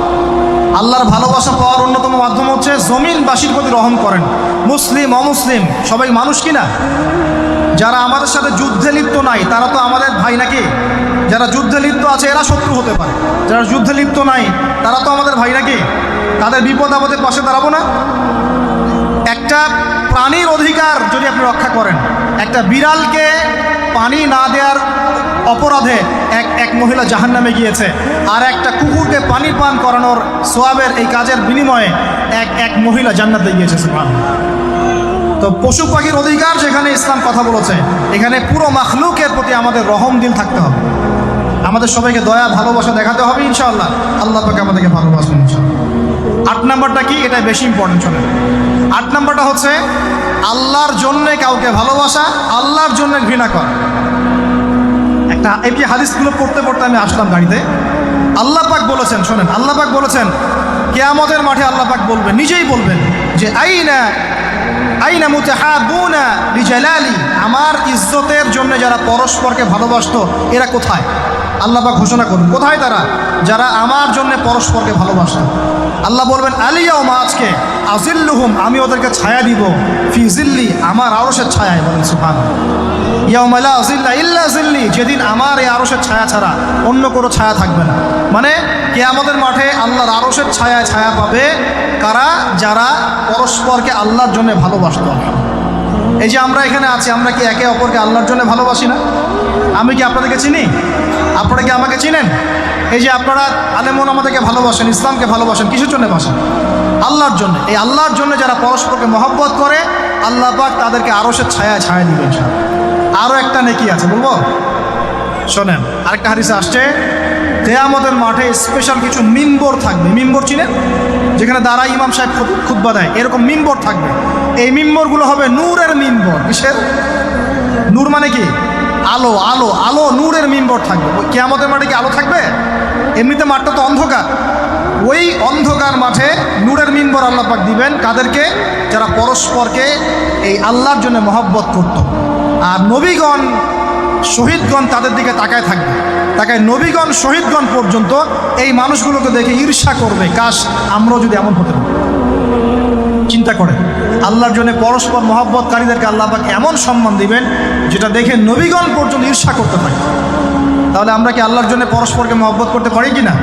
আল্লাহর ভালোবাসা পাওয়ার অন্যতম মাধ্যম হচ্ছে জমিনবাসীর প্রতি রহম করেন। মুসলিম অমুসলিম সবাই মানুষ কিনা? যারা আমাদের সাথে যুদ্ধে লিপ্ত নাই তারা তো আমাদের ভাই নাকি? যারা যুদ্ধে লিপ্ত আছে এরা শত্রু হতে পারে, যারা যুদ্ধে লিপ্ত নাই তারা তো আমাদের ভাই নাকি? তাদের বিপদ আপদের পাশে দাঁড়াবো না? একটা প্রাণীর অধিকার যদি আপনি রক্ষা করেন, একটা বিড়ালকে পানি না দেওয়ার অপরাধে এক মহিলা জাহান্নামে গিয়েছে, আর একটা কুকুরকে পানি পান করানোর সোয়াবের এই কাজের বিনিময়ে এক মহিলা জান্নাতে গিয়েছে। সুবহানাল্লাহ। তো পশু পাখির অধিকার যেখানে ইসলাম কথা বলেছে, এখানে পুরো মাখলুকের প্রতি আমাদের রহম দিল থাকতে হবে। আমাদের সবাইকে দয়া ভালোবাসা দেখাতে হবে ইনশাআল্লাহ। আল্লাহ পাক আমাদেরকে ভালোবাসবেন ইনশাআল্লাহ। 8 নাম্বারটা কি? এটা বেশি ইম্পর্টেন্ট। শোনেন, 8 নাম্বারটা হচ্ছে আল্লাহর জন্য কাউকে ভালোবাসা, আল্লাহর জন্য ঘৃণা করা। একটা এই হাদিসগুলো পড়তে পড়তে আমি আসলাম গাড়িতে। আল্লাহ পাক বলেছেন, শোনেন, আল্লাহ পাক বলেছেন কিয়ামতের মাঠে আল্লাহ পাক বলবেন, নিজেই বলবেন যে আইনা মুতাহাবুনা লিজালালি, আমার ইজ্জতের জন্য যারা পরস্পরকে ভালোবাসতো এরা কোথায়? আল্লাহ পাক ঘোষণা করুন কোথায় তারা, যারা আমার জন্য পরস্পরকে ভালোবাসতো। আল্লাহ বলবেন আলিয়াউমা, আজকে আজিল্লুহুম, আমি ওদেরকে ছায়া দিব, ফি জিল্লি, আমার আরশের ছায়ায়। বলেন সুবহানাল্লাহ। ইয়াউমা লা জিল্লা ইল্লা জিল্লি, যেদিন আমার এই আরশের ছায়া ছাড়া অন্য কোনো ছায়া থাকবে না। মানে কিয়ামতের মাঠে আল্লাহর আরশের ছায়ায় ছায়া পাবে কারা? যারা পরস্পরকে আল্লাহর জন্য ভালোবাসত। এই যে আমরা এখানে আছি, আমরা কি একে অপরকে আল্লাহর জন্য ভালোবাসি না? আমি কি আপনাদেরকে চিনি? আপনারা কি আমাকে চিনেন? এই যে আপনারা আলেমন আমাদেরকে ভালোবাসেন, ইসলামকে ভালোবাসেন, কিসের জন্য বাসেন? আল্লাহর জন্য। এই আল্লাহর জন্য যারা পরস্পরকে মহব্বত করে, আল্লাহ পাক তাদেরকে আরশের ছায়া দিবেন। আরও একটা নেকি আছে, বলবো? শোনেন, আরেকটা হাদিসে আসছে, কিয়ামতের মাঠে স্পেশাল কিছু মিম্বর থাকবে। মিম্বর চিনেন? যেখানে দাঁড়ায় ইমাম সাহেব খুতবা দেয়, এরকম মিম্বর থাকবে। এই মিম্বরগুলো হবে নূরের মিম্বর। কিসের? নূর মানে কি? আলো। আলো আলো নূরের মিম্বর থাকবে। ওই কিয়ামতের মাঠে কি আলো থাকবে? এমনিতে মাঠটা তো অন্ধকার। ওই অন্ধকার মাঠে নূরের মিম্বর আল্লাহ পাক দিবেন কাদেরকে? যারা পরস্পরকে এই আল্লাহর জন্য মহব্বত করত। আর নবীগণ, শহীদগণ তাদের দিকে তাকায় থাকবে। তাকায় নবীগণ, শহীদগণ পর্যন্ত এই মানুষগুলোকে দেখে ঈর্ষা করবে, কাশ আমরাও যদি এমন হতে পারি। চিন্তা করেন, আল্লাহর জন্য পরস্পর মহব্বতকারীদেরকে আল্লাহ পাক এমন সম্মান দিবেন যেটা দেখে নবীগণ পর্যন্ত ঈর্ষা করতে থাকে। তাহলে আমরা কি আল্লাহর জন্য পরস্পরকে মহব্বত করতে পারি কি না?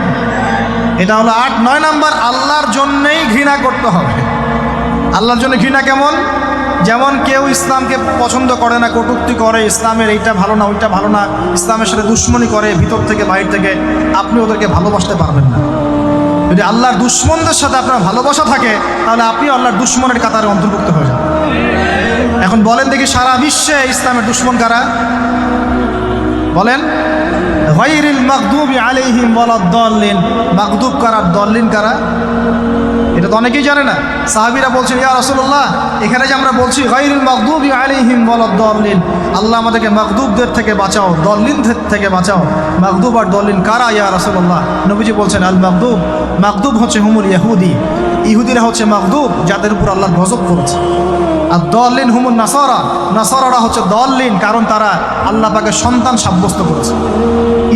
এটা হলো 8-9 নাম্বার। আল্লাহর জন্যেই ঘৃণা করতে হবে। আল্লাহর জন্য ঘৃণা কেমন? যেমন কেউ ইসলামকে পছন্দ করে না, কটূক্তি করে, ইসলামের এইটা ভালো না, ওইটা ভালো না, ইসলামের সাথে দুশ্মনী করে ভিতর থেকে বাইরে থেকে, আপনি ওদেরকে ভালোবাসতে পারবেন না। যদি আল্লাহর দুশ্মনদের সাথে আপনার ভালোবাসা থাকে, তাহলে আপনি আল্লাহর দুশ্মনের কাতারে অন্তর্ভুক্ত হয়ে যান। এখন বলেন দেখি, সারা বিশ্বে ইসলামের দুশ্মন কারা? বলেন। গায়রিল মাগদুবি আলাইহিম ওয়ালাদ-দাল্লিন। মাগদুব কারা, দল্লিন কারা? এটা তো অনেকেই জানে না। সাহাবীরা বলছেন, ইয়া রাসূলুল্লাহ, এখানে যে আমরা বলছি গায়রিল মাগদুবি আলাইহিম ওয়ালাদ-দাল্লিন, আল্লাহ আমাদেরকে মাগদুবদের থেকে বাঁচাও, দল্লিনদের থেকে বাঁচাও। মাগদুব আর দল্লিন কারা ইয়া রাসূলুল্লাহ? নবীজি বলছেন, আল মাগদুব, মাগদুব হচ্ছে হুমুল ইহুদি। ইহুদিরা হচ্ছে মাগদুব, যাদের উপর আল্লাহর গজব করেছে। আর দল্লিন হুমুল নাসারা, নাসারারা হচ্ছে দল্লিন, কারণ তারা আল্লাহ পাকের সন্তান সাব্যস্ত করেছে।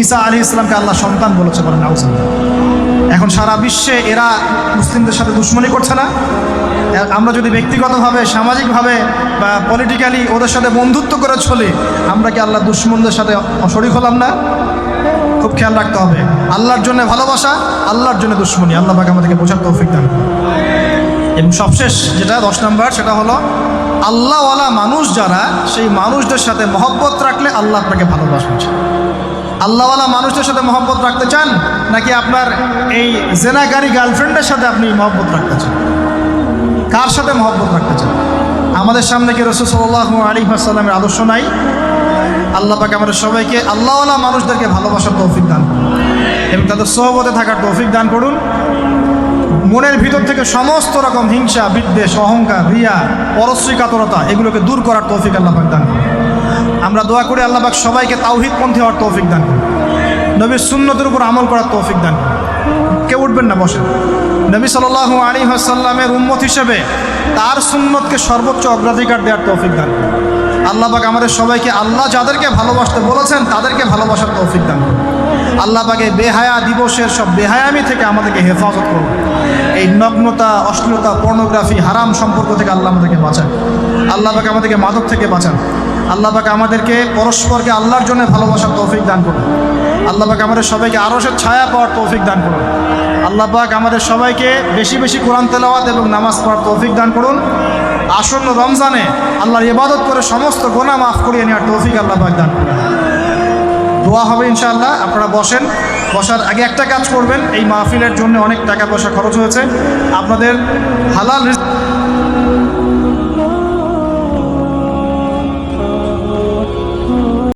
ঈসা আলাইহিস সালামকে আল্লাহ সন্তান বলেছে, বলেন নাউজুবিল্লাহ। এখন সারা বিশ্বে এরা মুসলিমদের সাথে দুশ্মনী করছে না? আমরা যদি ব্যক্তিগতভাবে, সামাজিকভাবে বা পলিটিক্যালি ওদের সাথে বন্ধুত্ব করে চলি, আমরা কি আল্লাহ দুশ্মনদের সাথে শরীক হলাম না? খুব খেয়াল রাখতে হবে। আল্লাহর জন্য ভালোবাসা, আল্লাহর জন্য দুশ্মনী। আল্লাহ পাক আমাদেরকে বোঝার তৌফিক দান করুন। এবং সবশেষ যেটা 10 নম্বর, সেটা হলো আল্লাহওয়ালা মানুষ যারা, সেই মানুষদের সাথে মহব্বত রাখলে আল্লাহ আপনাকে ভালোবাসবেন। আল্লাহওয়ালা মানুষদের সাথে মহব্বত রাখতে চান, নাকি আপনার এই জেনাকারী গার্লফ্রেন্ডের সাথে আপনি মহব্বত রাখতে চান? কার সাথে মহব্বত রাখতে চান? আমাদের সামনে কি রাসূল সাল্লাল্লাহু আলাইহি ওয়াসাল্লামের আদর্শ নাই? আল্লাহ পাক আমাদের সবাইকে আল্লাহওয়ালা মানুষদেরকে ভালোবাসার তৌফিক দান করুন এবং তাদের সোহবতে থাকার তৌফিক দান করুন। মনের ভিতর থেকে সমস্ত রকম হিংসা, বিদ্বেষ, অহংকার, রিয়া, পরশ্রী কাতরতা, এগুলোকে দূর করার তৌফিক আল্লাহ পাক দান করুন। আমরা দোয়া করি আল্লাহ পাক সবাইকে তাওহীদপন্থী হওয়ার তৌফিক দান করুন, নবীর সুন্নতের উপর আমল করার তৌফিক দান করুন। কেউ উঠবেন না, বসেন। নবী সাল্লাল্লাহু আলাইহি ওয়াসাল্লামের উম্মত হিসেবে তার সুন্নতকে সর্বোচ্চ অগ্রাধিকার দেওয়ার তৌফিক দান করুন। আল্লাহ পাক আমাদের সবাইকে আল্লাহ যাদেরকে ভালোবাসতে বলেছেন তাদেরকে ভালোবাসার তৌফিক দান করুন। আল্লাহ পাকে বেহায়া দিবসের সব বেহায়ামি থেকে আমাদেরকে হেফাজত করুন। এই নগ্নতা, অশ্লীলতা, পর্নোগ্রাফি, হারাম সম্পর্ক থেকে আল্লাহ আমাদেরকে বাঁচান। আল্লাহ পাকে আমাদেরকে মাদক থেকে বাঁচান। আল্লাহ পাক আমাদেরকে পরস্পরকে আল্লাহর জন্য ভালোবাসার তৌফিক দান করুন। আল্লাহ পাক আমাদের সবাইকে আরশের ছায়া পাওয়ার তৌফিক দান করুন। আল্লাহ পাক আমাদের সবাইকে বেশি বেশি কোরআন তেলাওয়াত এবং নামাজ পড়ার তৌফিক দান করুন। আসন্ন রমজানে আল্লাহর ইবাদত করে সমস্ত গুনাহ মাফ করিয়ে নেওয়ার তৌফিক আল্লাহ পাক দান করুন। দোয়া হবে ইনশাআল্লাহ। আপনারা বসেন। বসার আগে একটা কাজ করবেন, এই মাহফিলের জন্য অনেক টাকা পয়সা খরচ হয়েছে, আপনাদের হালাল